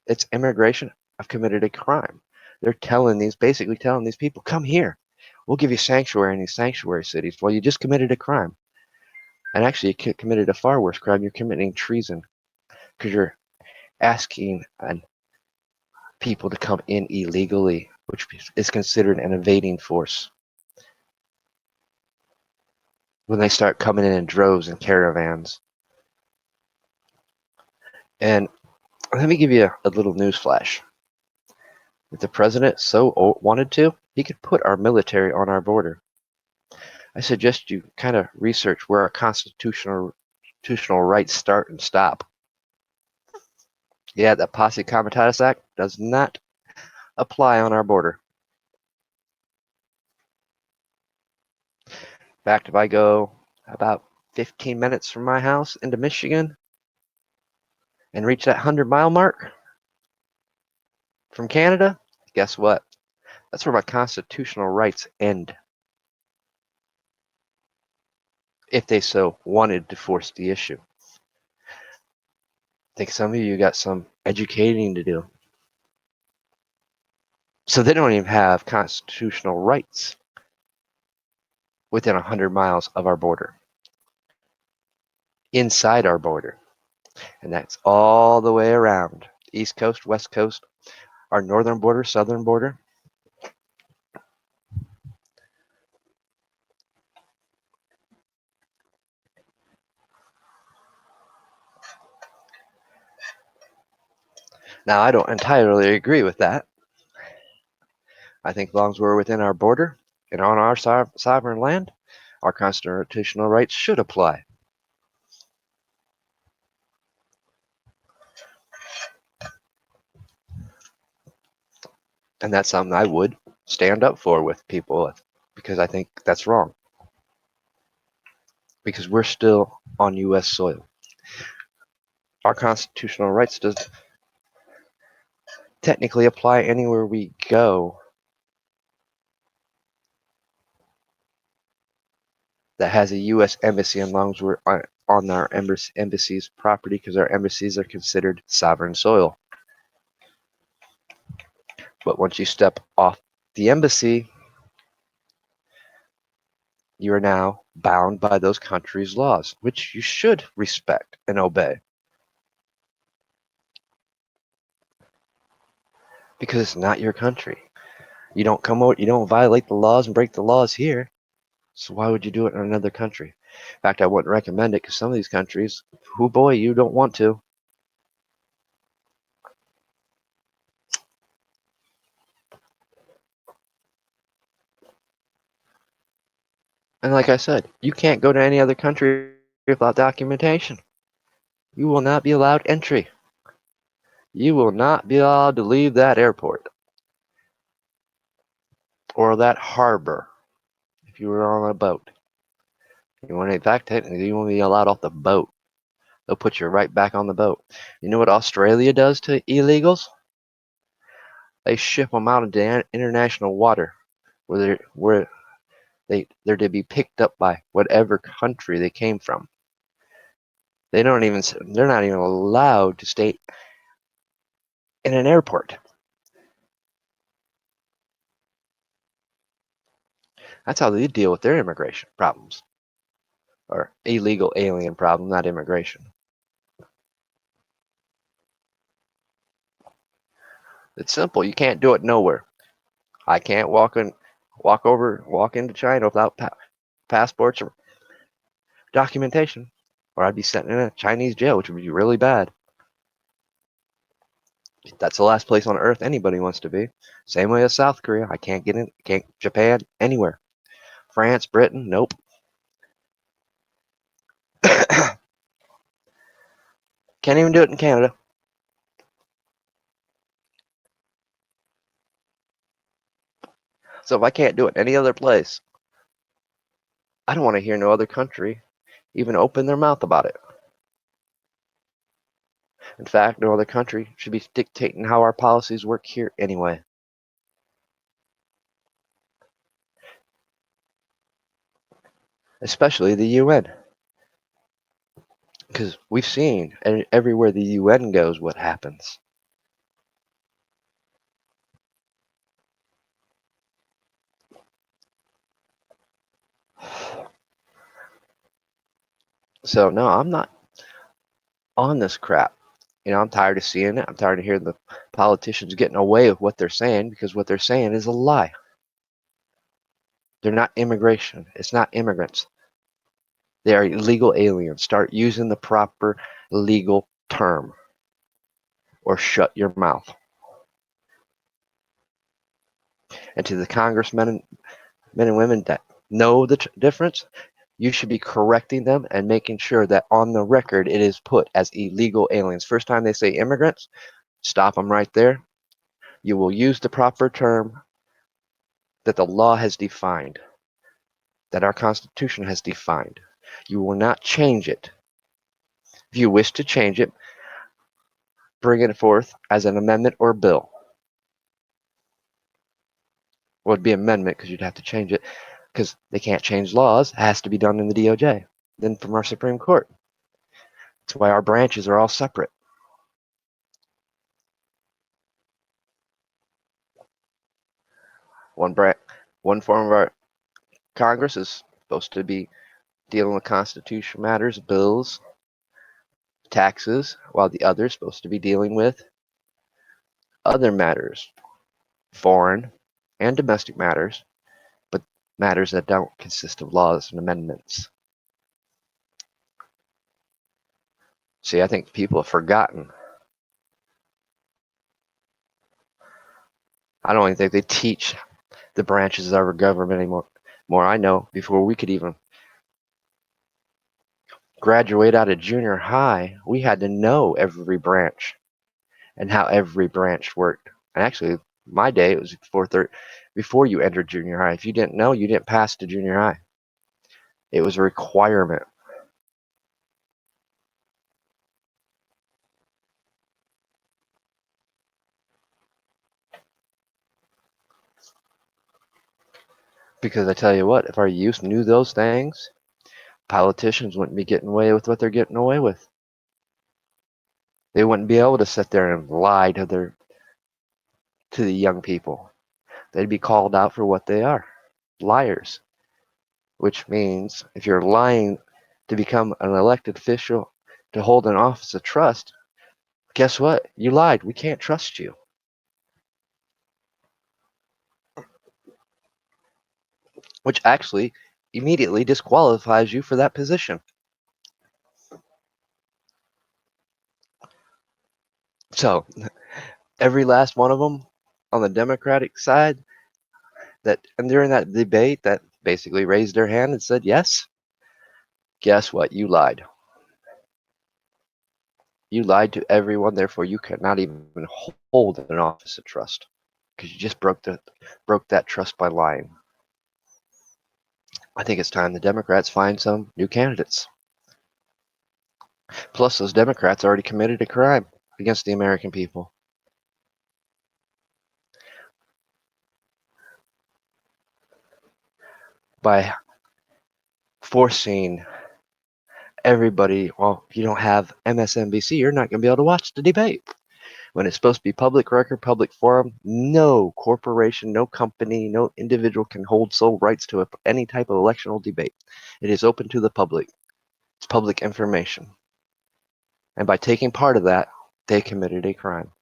it's immigration. I've committed a crime. They're basically telling these people, come here. We'll give you sanctuary in these sanctuary cities. Well, you just committed a crime. And actually, you committed a far worse crime. You're committing treason because you're asking people to come in illegally, which is considered an invading force. When they start coming in droves and caravans. And let me give you a little news flash. If the president so wanted to, he could put our military on our border. I suggest you kind of research where our constitutional rights start and stop. Yeah, the Posse Comitatus Act does not apply on our border. In fact, if I go about 15 minutes from my house into Michigan and reach that 100-mile mark from Canada, guess what? That's where my constitutional rights end. If they so wanted to force the issue. I think some of you got some educating to do. So they don't even have constitutional rights within 100 miles of our border, inside our border. And that's all the way around. East Coast, West Coast, our northern border, southern border. Now, I don't entirely agree with that. I think as long as we're within our border and on our sovereign land, our constitutional rights should apply. And that's something I would stand up for with people because I think that's wrong. Because we're still on U.S. soil. Our constitutional rights does technically apply anywhere we go that has a U.S. embassy, as long as we're on our embassy's property, because our embassies are considered sovereign soil. But once you step off the embassy, you are now bound by those countries' laws, which you should respect and obey. Because it's not your country. You don't you don't violate the laws and break the laws here. So why would you do it in another country? In fact, I wouldn't recommend it because some of these countries, oh boy, you don't want to. And like I said, you can't go to any other country without documentation. You will not be allowed entry. You will not be allowed to leave that airport or that harbor if you were on a boat. You want, in fact, technically, you won't be allowed off the boat. They'll put you right back on the boat. You know what Australia does to illegals? They ship them out into international water where they're to be picked up by whatever country they came from. They're not even allowed to stay in an airport. That's how they deal with their immigration problems. Or illegal alien problem, not immigration. It's simple. You can't do it nowhere. I can't walk into China without passports or documentation, or I'd be sent in a Chinese jail, which would be really bad. That's the last place on earth anybody wants to be. Same way as South Korea. I can't get in. Can't Japan anywhere. France, Britain, nope. Can't even do it in Canada. So if I can't do it any other place, I don't want to hear no other country even open their mouth about it. In fact, no other country should be dictating how our policies work here anyway. Especially the UN. Because we've seen everywhere the UN goes what happens. So no, I'm not on this crap. I'm tired of seeing it. I'm tired of hearing the politicians getting away with what they're saying because what they're saying is a lie. They're not immigration. It's not immigrants. They are illegal aliens. Start using the proper legal term or shut your mouth. And to the congressmen and men and women that know the difference, you should be correcting them and making sure that on the record it is put as illegal aliens. First time they say immigrants, stop them right there. You will use the proper term that the law has defined, that our Constitution has defined. You will not change it. If you wish to change it, bring it forth as an amendment or bill. Well, it'd be amendment because you'd have to change it because they can't change laws. It has to be done in the DOJ, then from our Supreme Court. That's why our branches are all separate. One form of our Congress is supposed to be dealing with constitutional matters, bills, taxes, while the other is supposed to be dealing with other matters, foreign and domestic matters, but matters that don't consist of laws and amendments. See, I think people have forgotten. I don't even think they teach the branches of our government anymore. More I know, before we could even graduate out of junior high, we had to know every branch and how every branch worked. And actually, my day, it was before you entered junior high. If you didn't know, you didn't pass to junior high. It was a requirement. Because I tell you what, if our youth knew those things, politicians wouldn't be getting away with what they're getting away with. They wouldn't be able to sit there and lie to the young people. They'd be called out for what they are, liars. Which means if you're lying to become an elected official to hold an office of trust, guess what? You lied. We can't trust you. Which actually immediately disqualifies you for that position. So every last one of them on the Democratic side and during that debate that basically raised their hand and said, yes, guess what? You lied. You lied to everyone, therefore you cannot even hold an office of trust because you just broke that trust by lying. I think it's time the Democrats find some new candidates. Plus, those Democrats already committed a crime against the American people by forcing everybody, well, if you don't have MSNBC, you're not going to be able to watch the debate. When it's supposed to be public record, public forum, no corporation, no company, no individual can hold sole rights to any type of electional debate. It is open to the public. It's public information. And by taking part of that, they committed a crime.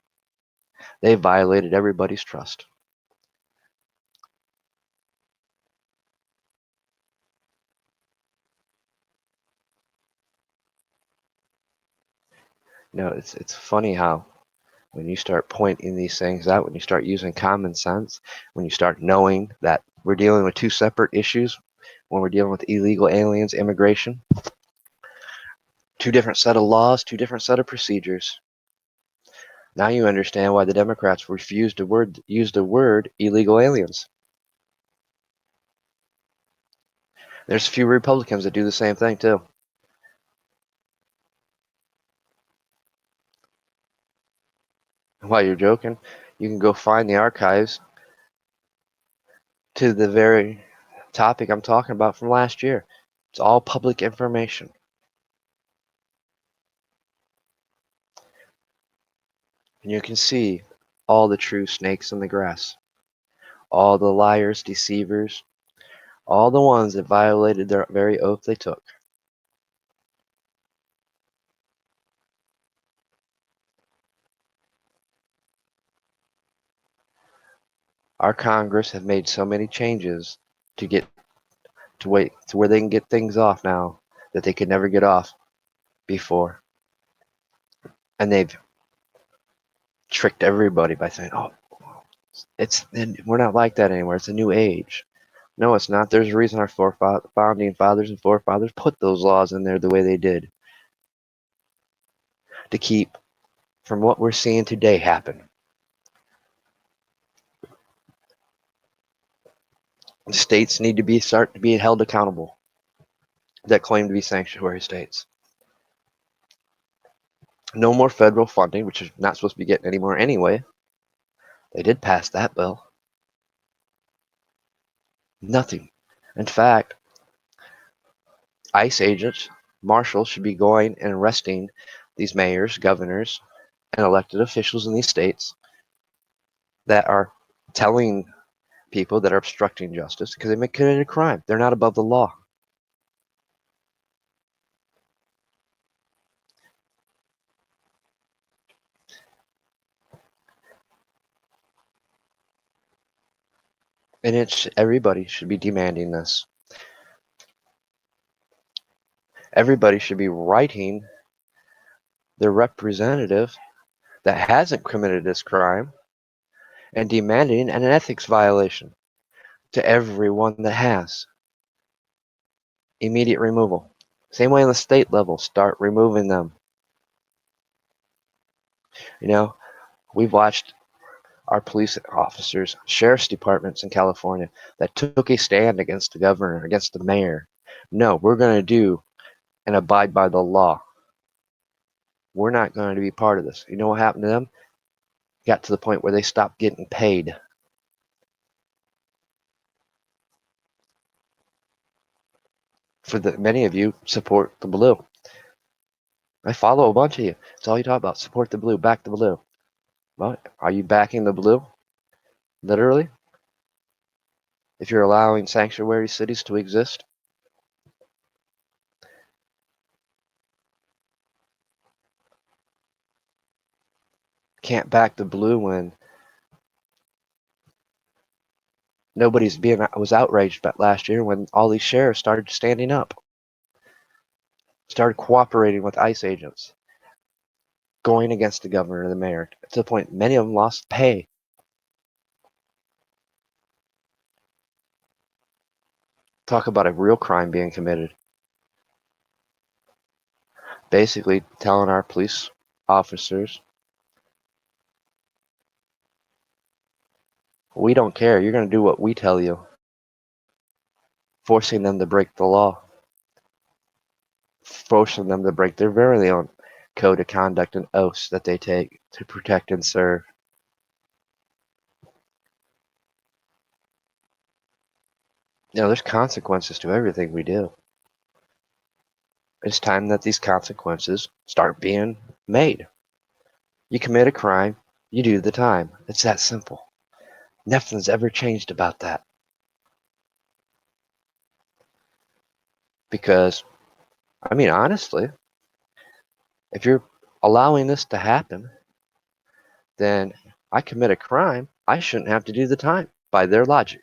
They violated everybody's trust. It's funny how when you start pointing these things out, when you start using common sense, when you start knowing that we're dealing with two separate issues, when we're dealing with illegal aliens, immigration, two different set of laws, two different set of procedures. Now you understand why the Democrats refused to use the word illegal aliens. There's a few Republicans that do the same thing too. While you're joking, you can go find the archives to the very topic I'm talking about from last year. It's all public information. And you can see all the true snakes in the grass, all the liars, deceivers, all the ones that violated their very oath they took. Our Congress have made so many changes to get to wait to where they can get things off now that they could never get off before. And they've tricked everybody by saying, "Oh, we're not like that anymore. It's a new age." No, it's not. There's a reason our founding fathers and forefathers put those laws in there the way they did to keep from what we're seeing today happen. States need to start to be held accountable that claim to be sanctuary states. No more federal funding, which is not supposed to be getting any more anyway. They did pass that bill. Nothing. In fact, ICE agents, marshals should be going and arresting these mayors, governors, and elected officials in these states that are telling people that are obstructing justice because they may commit a crime. They're not above the law. And everybody should be demanding this. Everybody should be writing their representative that hasn't committed this crime and demanding an ethics violation to everyone that has. Immediate removal. Same way on the state level, start removing them. You know, we've watched our police officers, sheriff's departments in California that took a stand against the governor, against the mayor. No, we're going to do and abide by the law. We're not going to be part of this. You know what happened to them? Got to the point where they stopped getting paid. Many of you support the blue. I follow a bunch of you. It's all you talk about. Support the blue, back the blue. Well, are you backing the blue? Literally? If you're allowing sanctuary cities to exist? Can't back the blue when was outraged but last year when all these sheriffs started standing up, started cooperating with ICE agents, going against the governor and the mayor to the point many of them lost pay. Talk about a real crime being committed. Basically telling our police officers, we don't care, you're going to do what we tell you. Forcing them to break the law. Forcing them to break their very own code of conduct and oaths that they take to protect and serve. There's consequences to everything we do. It's time that these consequences start being made. You commit a crime, you do the time. It's that simple. Nothing's ever changed about that. Because, honestly, if you're allowing this to happen, then I commit a crime, I shouldn't have to do the time by their logic.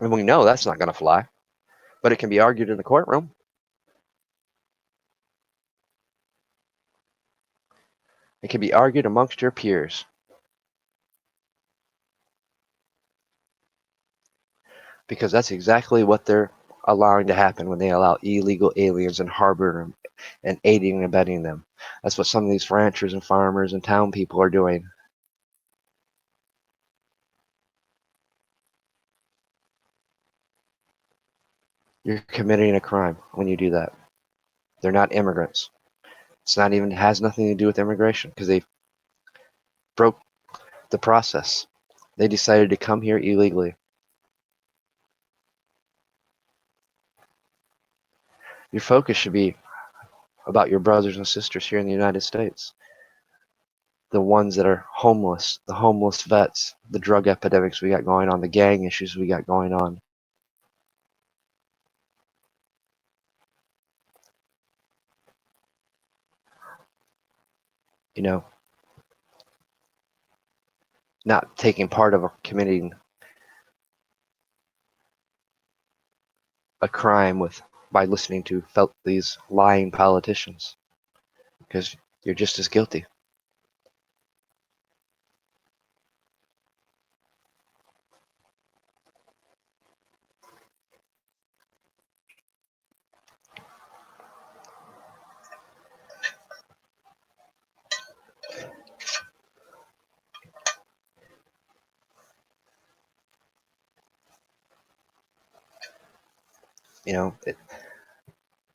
And we know that's not going to fly, but it can be argued in the courtroom. It can be argued amongst your peers. Because that's exactly what they're allowing to happen when they allow illegal aliens and harbor them and aiding and abetting them. That's what some of these ranchers and farmers and town people are doing. You're committing a crime when you do that. They're not immigrants. It's not even has nothing to do with immigration because they broke the process. They decided to come here illegally. Your focus should be about your brothers and sisters here in the United States. The ones that are homeless, the homeless vets, the drug epidemics we got going on, the gang issues we got going on. Not taking part of committing a crime by listening to these lying politicians, because you're just as guilty.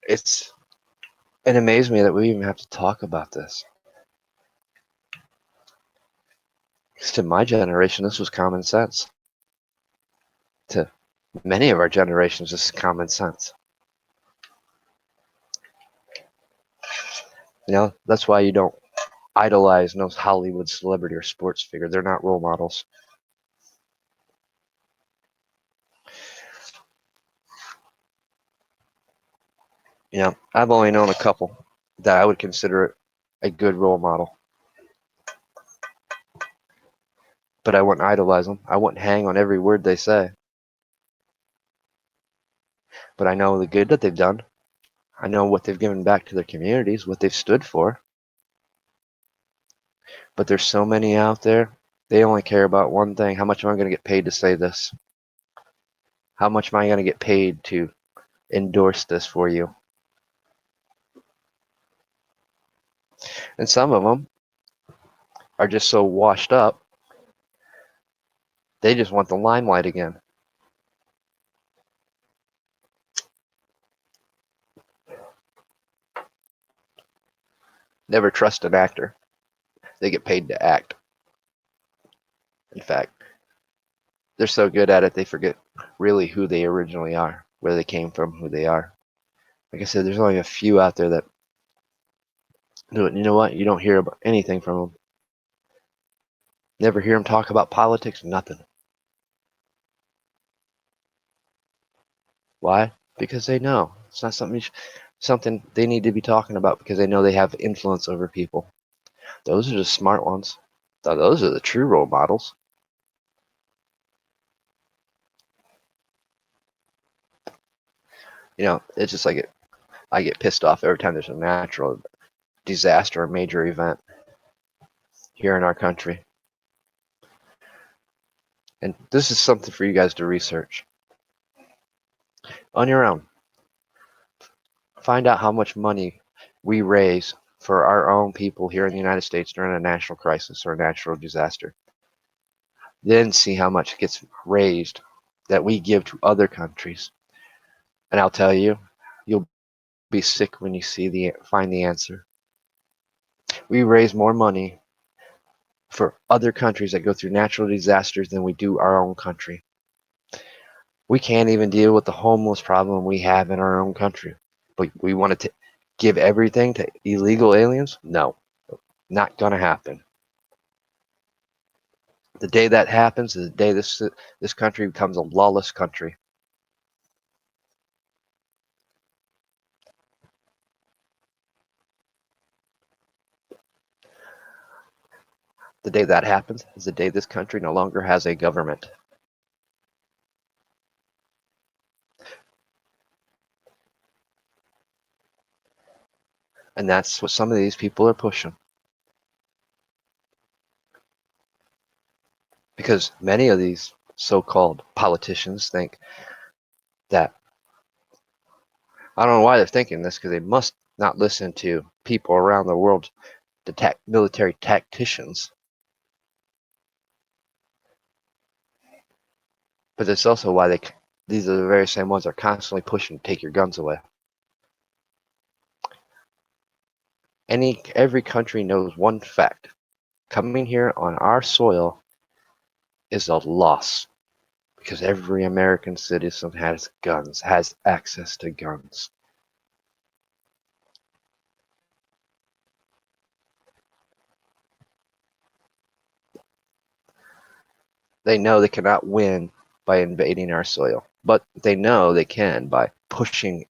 It's it amazed me that we even have to talk about this. Because to my generation, this was common sense. To many of our generations, this is common sense. That's why you don't idolize no Hollywood celebrity or sports figure. They're not role models. I've only known a couple that I would consider a good role model. But I wouldn't idolize them. I wouldn't hang on every word they say. But I know the good that they've done. I know what they've given back to their communities, what they've stood for. But there's so many out there, they only care about one thing. How much am I going to get paid to say this? How much am I going to get paid to endorse this for you? And some of them are just so washed up, they just want the limelight again. Never trust an actor. They get paid to act. In fact, they're so good at it, they forget really who they originally are, where they came from, who they are. Like I said, there's only a few out there that do it. And you know what? You don't hear about anything from them. Never hear them talk about politics, nothing. Why? Because they know it's not something they need to be talking about, because they know they have influence over people. Those are the smart ones. Those are the true role models. It's just like I get pissed off every time there's a natural disaster or major event here in our country. And this is something for you guys to research. on your own. Find out how much money we raise for our own people here in the United States during a national crisis or a natural disaster. Then see how much gets raised that we give to other countries. And I'll tell you, you'll be sick when you find the answer. We raise more money for other countries that go through natural disasters than we do our own country. We can't even deal with the homeless problem we have in our own country. But we want to give everything to illegal aliens? No, not going to happen. The day that happens is the day this country becomes a lawless country. The day that happens is the day this country no longer has a government. And that's what some of these people are pushing. Because many of these so-called politicians think that, I don't know why they're thinking this, because they must not listen to people around the world, the military tacticians. But it's also why these are the very same ones that are constantly pushing to take your guns away. Every country knows one fact. Coming here on our soil is a loss, because every American citizen has guns, has access to guns. They know they cannot win by invading our soil, but they know they can by pushing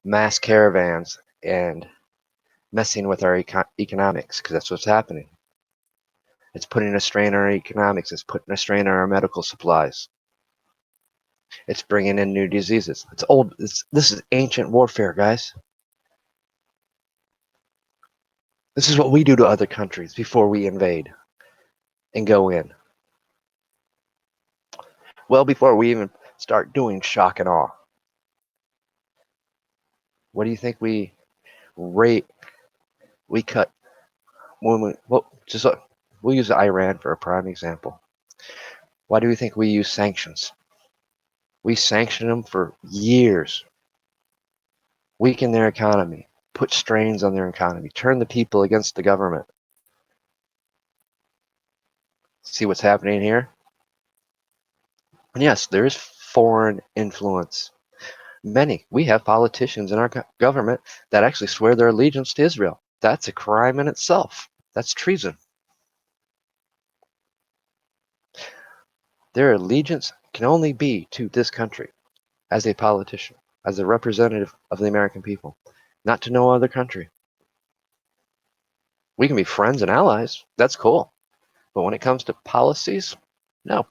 mass caravans and messing with our economics, because that's what's happening. It's putting a strain on our economics. It's putting a strain on our medical supplies. It's bringing in new diseases. It's old. This is ancient warfare, guys. This is what we do to other countries before we invade and go in. Well, before we even start doing shock and awe. What do you think we cut when we'll use Iran for a prime example. Why do we think we use sanctions? We sanction them for years, weaken their economy, put strains on their economy, turn the people against the government. See what's happening here? And yes, there is foreign influence. We have politicians in our government that actually swear their allegiance to Israel. That's a crime in itself. That's treason. Their allegiance can only be to this country as a politician, as a representative of the American people, not to no other country. We can be friends and allies. That's cool. But when it comes to policies, no.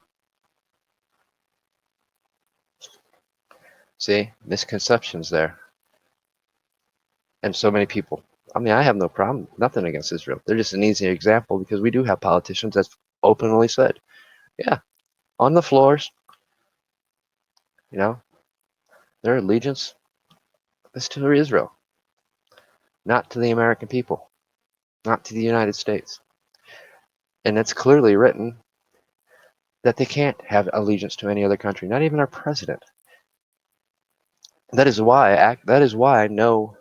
See, misconceptions there. And so many people. I mean, I have no problem, nothing against Israel. They're just an easy example because we do have politicians that's openly said, yeah, on the floors, their allegiance is to Israel, not to the American people, not to the United States. And it's clearly written that they can't have allegiance to any other country, not even our president. That is why I know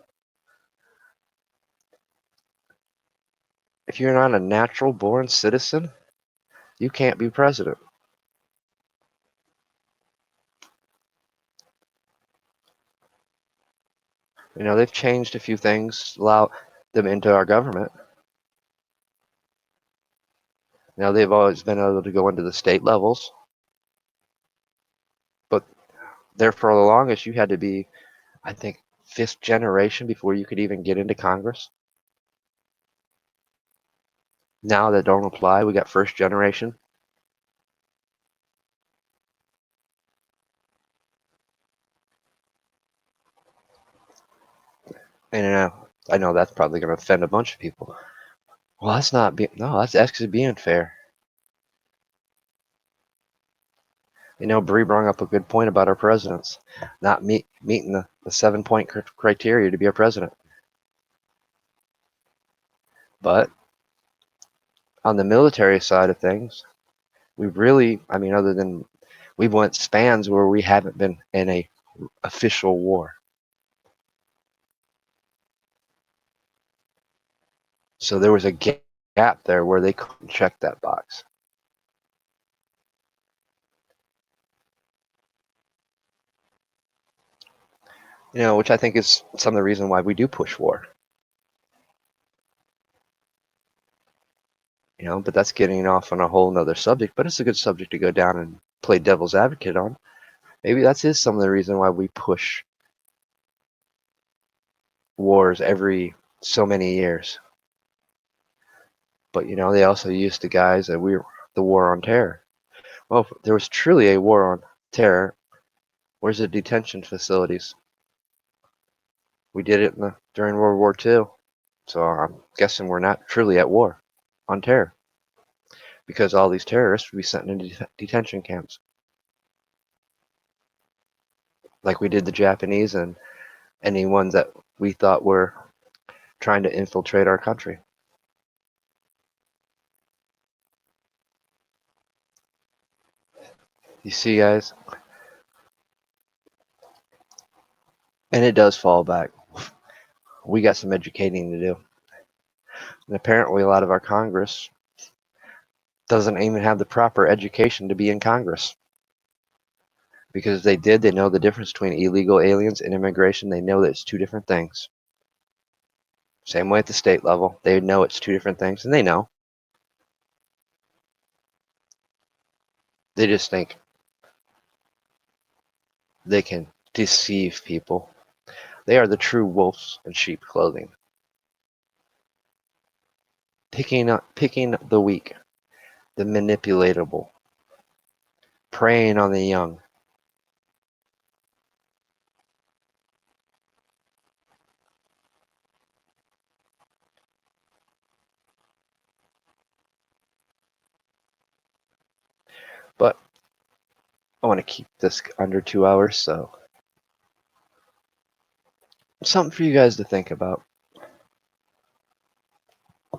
if you're not a natural born citizen, you can't be president. They've changed a few things, allow them into our government. Now, they've always been able to go into the state levels. But there for the longest, you had to be, I think, fifth generation before you could even get into Congress. Now that don't apply. We got first generation. And I know that's probably going to offend a bunch of people. Well, that's actually being fair. Bree brought up a good point about our presidents not meeting the 7-point criteria to be a president. But on the military side of things, we really, other than we've went spans where we haven't been in a official war. So there was a gap there where they couldn't check that box. Which I think is some of the reason why we do push war. But that's getting off on a whole nother subject, but it's a good subject to go down and play devil's advocate on. Maybe that is some of the reason why we push wars every so many years. But they also used the guys that the war on terror. Well, if there was truly a war on terror, where's the detention facilities? We did it during World War II. So I'm guessing we're not truly at war on terror, because all these terrorists would be sent into detention camps, like we did the Japanese and any ones that we thought were trying to infiltrate our country. You see, guys? And it does fall back. We got some educating to do. And apparently a lot of our Congress doesn't even have the proper education to be in Congress. Because if they did, they know the difference between illegal aliens and immigration. They know that it's two different things. Same way at the state level. They know it's two different things, and they know. They just think they can deceive people. They are the true wolves in sheep clothing. Picking the weak, the manipulatable, preying on the young. But I want to keep this under 2 hours, so something for you guys to think about.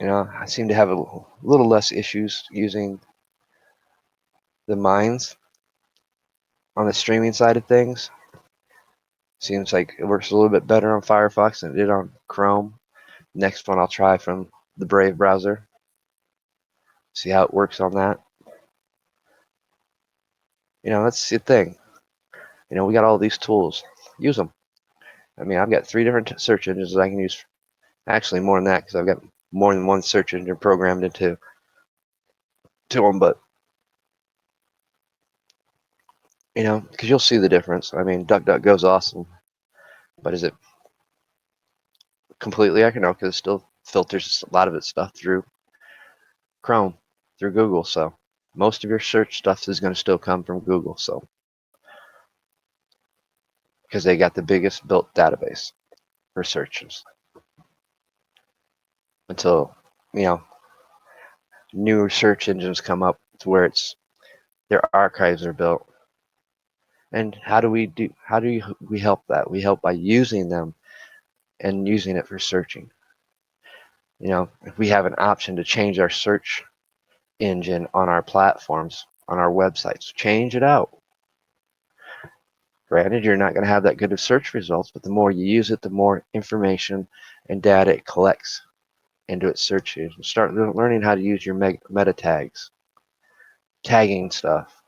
I seem to have a little less issues using the mines on the streaming side of things. Seems like it works a little bit better on Firefox than it did on Chrome. Next one I'll try from the Brave browser. See how it works on that. That's the thing. We got all these tools. Use them. I've got 3 different search engines that I can use. Actually, more than that, because I've got more than one search engine programmed into them. But because you'll see the difference. DuckDuckGo's awesome, but is it completely accurate? No, because it still filters a lot of its stuff through Chrome, through Google. So most of your search stuff is going to still come from Google. So because they got the biggest built database for searches. Until new search engines come up to where their archives are built. And how do we help that? We help by using them and using it for searching. If we have an option to change our search engine on our platforms, on our websites, change it out. Granted, you're not going to have that good of search results, but the more you use it, the more information and data it collects into its search engine. Start learning how to use your meta tags, tagging stuff.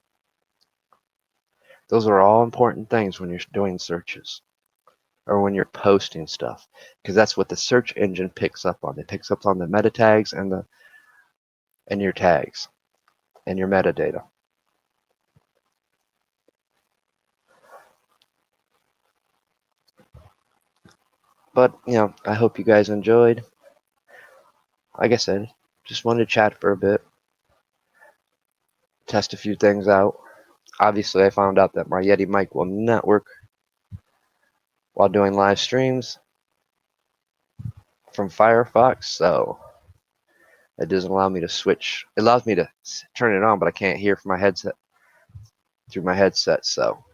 Those are all important things when you're doing searches or when you're posting stuff, because that's what the search engine picks up on. It picks up on the meta tags and your tags and your metadata. But I hope you guys enjoyed. Like I said, just wanted to chat for a bit, test a few things out. Obviously, I found out that my Yeti mic will not work while doing live streams from Firefox, so it doesn't allow me to switch. It allows me to turn it on, but I can't hear from my headset. through my headset. So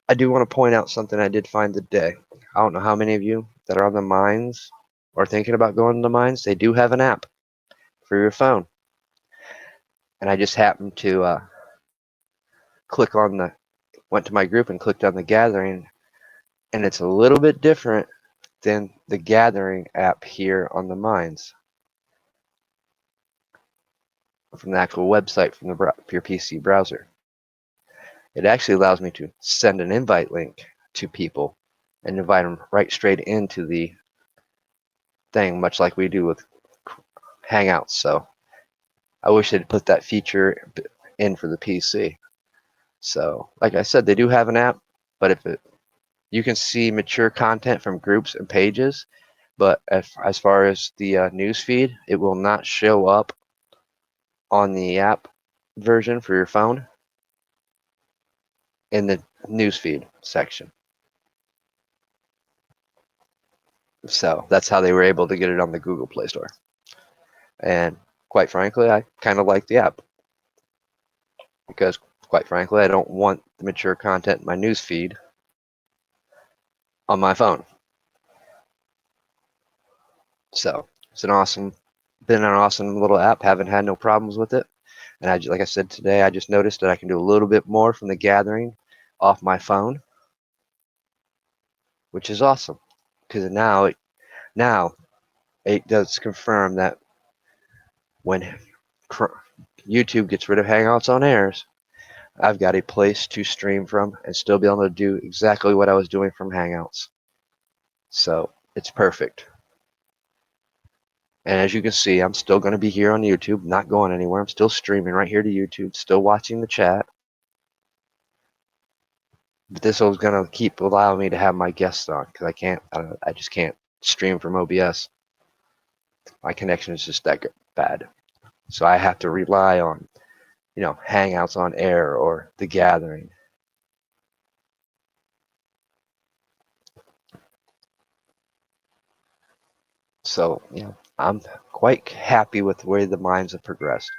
I do want to point out something I did find today. I don't know how many of you that are on the mines or thinking about going to the mines. They do have an app for your phone, and I just happened to went to my group and clicked on the gathering, and it's a little bit different than the gathering app here on the mines from the actual website from your PC browser. It actually allows me to send an invite link to people and invite them right straight into the thing, much like we do with Hangouts. So I wish they'd put that feature in for the PC. So, like I said, they do have an app, but you can see mature content from groups and pages, but as far as the news feed, it will not show up on the app version for your phone in the newsfeed section. So that's how they were able to get it on the Google Play Store. And quite frankly, I kind of like the app because, quite frankly, I don't want the mature content in my newsfeed on my phone. So it's been an awesome little app. Haven't had no problems with it. And like I said today, I just noticed that I can do a little bit more from the gathering off my phone, which is awesome because now it does confirm that when YouTube gets rid of Hangouts on airs, I've got a place to stream from and still be able to do exactly what I was doing from Hangouts. So it's perfect. And as you can see, I'm still going to be here on YouTube, not going anywhere. I'm still streaming right here to YouTube, still watching the chat. But this is going to keep allowing me to have my guests on because I just can't stream from OBS. My connection is just that bad. So I have to rely on, Hangouts on air or the gathering. So, I'm quite happy with the way the minds have progressed.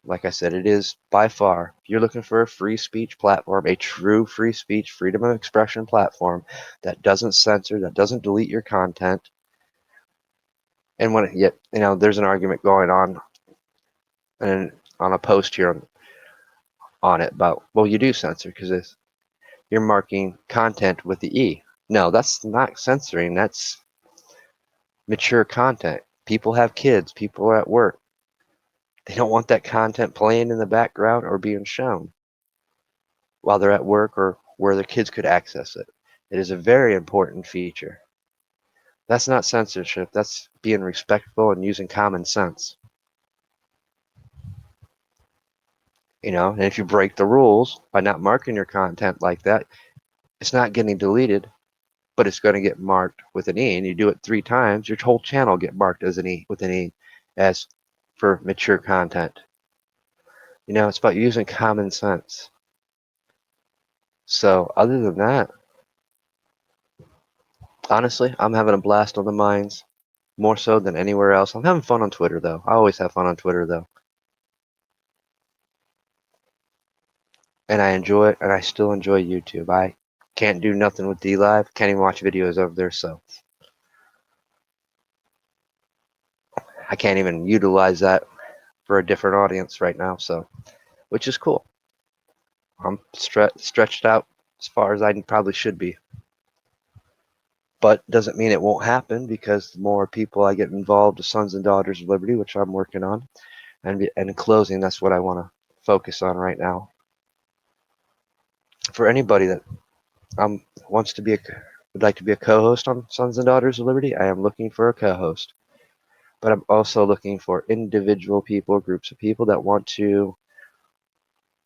Like I said, it is by far, if you're looking for a free speech platform, a true free speech, freedom of expression platform that doesn't censor, that doesn't delete your content. And there's an argument going on and on a post here on it about, well, you do censor because you're marking content with the E. No, that's not censoring. That's mature content. People have kids. People are at work. They don't want that content playing in the background or being shown while they're at work or where their kids could access it. It is a very important feature. That's not censorship. That's being respectful and using common sense. And if you break the rules by not marking your content like that, it's not getting deleted, but it's going to get marked with an E. And you do it 3 times, your whole channel get marked as an E with an E as for mature content. It's about using common sense. So other than that, honestly, I'm having a blast on the mines, more so than anywhere else. I'm having fun on Twitter, though. I always have fun on Twitter, though. And I enjoy it, and I still enjoy YouTube. I can't do nothing with DLive. Can't even watch videos over there, so I can't even utilize that for a different audience right now, so which is cool. I'm stretched out as far as I probably should be. But doesn't mean it won't happen because the more people I get involved with Sons and Daughters of Liberty, which I'm working on, and in closing, that's what I want to focus on right now. For anybody that would like to be a co-host on Sons and Daughters of Liberty, I am looking for a co-host. But I'm also looking for individual people, groups of people that want to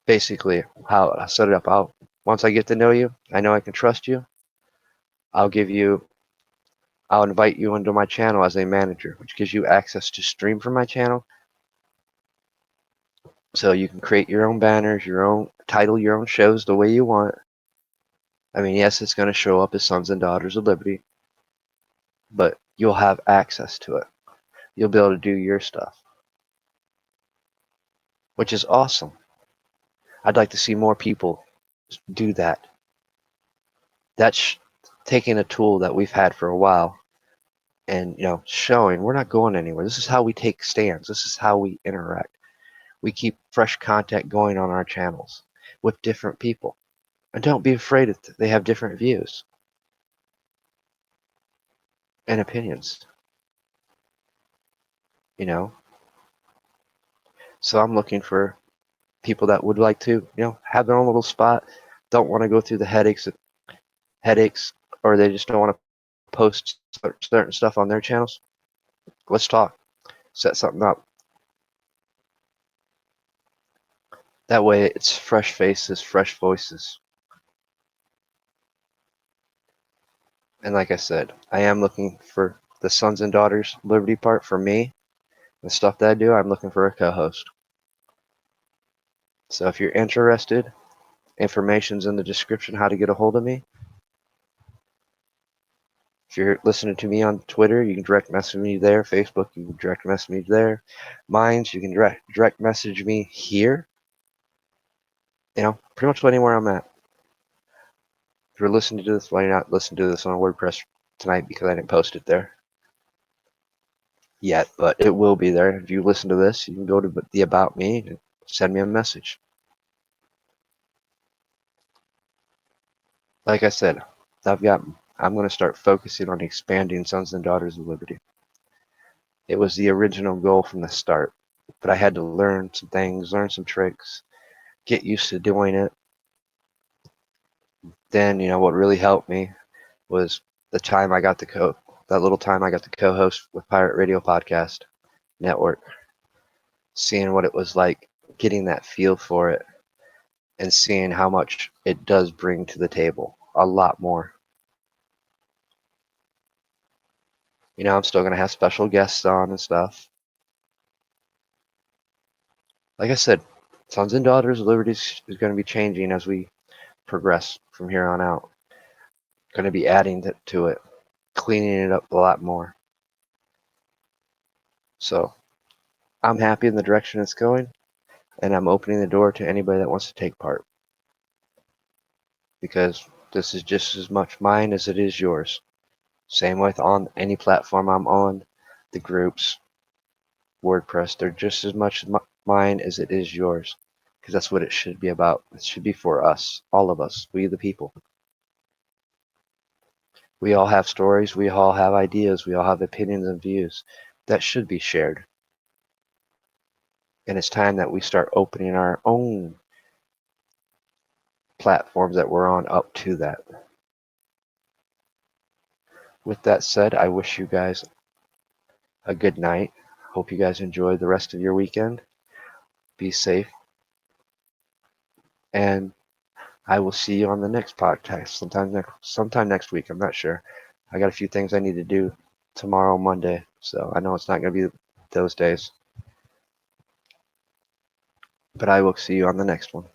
basically how I set it up. Once I get to know you, I know I can trust you. I'll invite you into my channel as a manager, which gives you access to stream from my channel. So you can create your own banners, title your own shows the way you want. I mean, yes, it's going to show up as Sons and Daughters of Liberty, but you'll have access to it. You'll be able to do your stuff, which is awesome. I'd like to see more people do that. That's taking a tool that we've had for a while and showing we're not going anywhere. This is how we take stands. This is how we interact. We keep fresh content going on our channels with different people. And don't be afraid that they have different views and opinions. You know? So I'm looking for people that would like to, have their own little spot, don't want to go through the headaches, or they just don't want to post certain stuff on their channels. Let's talk. Set something up. That way it's fresh faces, fresh voices. And like I said, I am looking for the Sons and Daughters Liberty part for me. The stuff that I do, I'm looking for a co-host. So if you're interested, information's in the description how to get a hold of me. If you're listening to me on Twitter, you can direct message me there. Facebook, you can direct message me there. Minds, you can direct message me here. Pretty much anywhere I'm at. If you're listening to this, why you're not listening to this on WordPress tonight because I didn't post it there yet, but it will be there. If you listen to this, you can go to the About Me and send me a message. Like I said, I'm going to start focusing on expanding Sons and Daughters of Liberty. It was the original goal from the start, but I had to learn some things, learn some tricks, get used to doing it. Then, what really helped me was the time I got to that little time I got to co-host with Pirate Radio Podcast Network, seeing what it was like, getting that feel for it, and seeing how much it does bring to the table. A lot more. I'm still going to have special guests on and stuff. Like I said, Sons and Daughters of Liberty is going to be changing as we progress from here on out. Going to be adding to it, cleaning it up a lot more. So I'm happy in the direction it's going, and I'm opening the door to anybody that wants to take part. Because this is just as much mine as it is yours. Same with on any platform I'm on, the groups, WordPress, they're just as much mine as it is yours. Because that's what it should be about. It should be for us, all of us, we the people. We all have stories, we all have ideas, we all have opinions and views that should be shared. And it's time that we start opening our own platforms that we're on up to that. With that said, I wish you guys a good night. Hope you guys enjoy the rest of your weekend. Be safe. And I will see you on the next podcast sometime next week. I'm not sure. I got a few things I need to do tomorrow, Monday, so I know it's not going to be those days. But I will see you on the next one.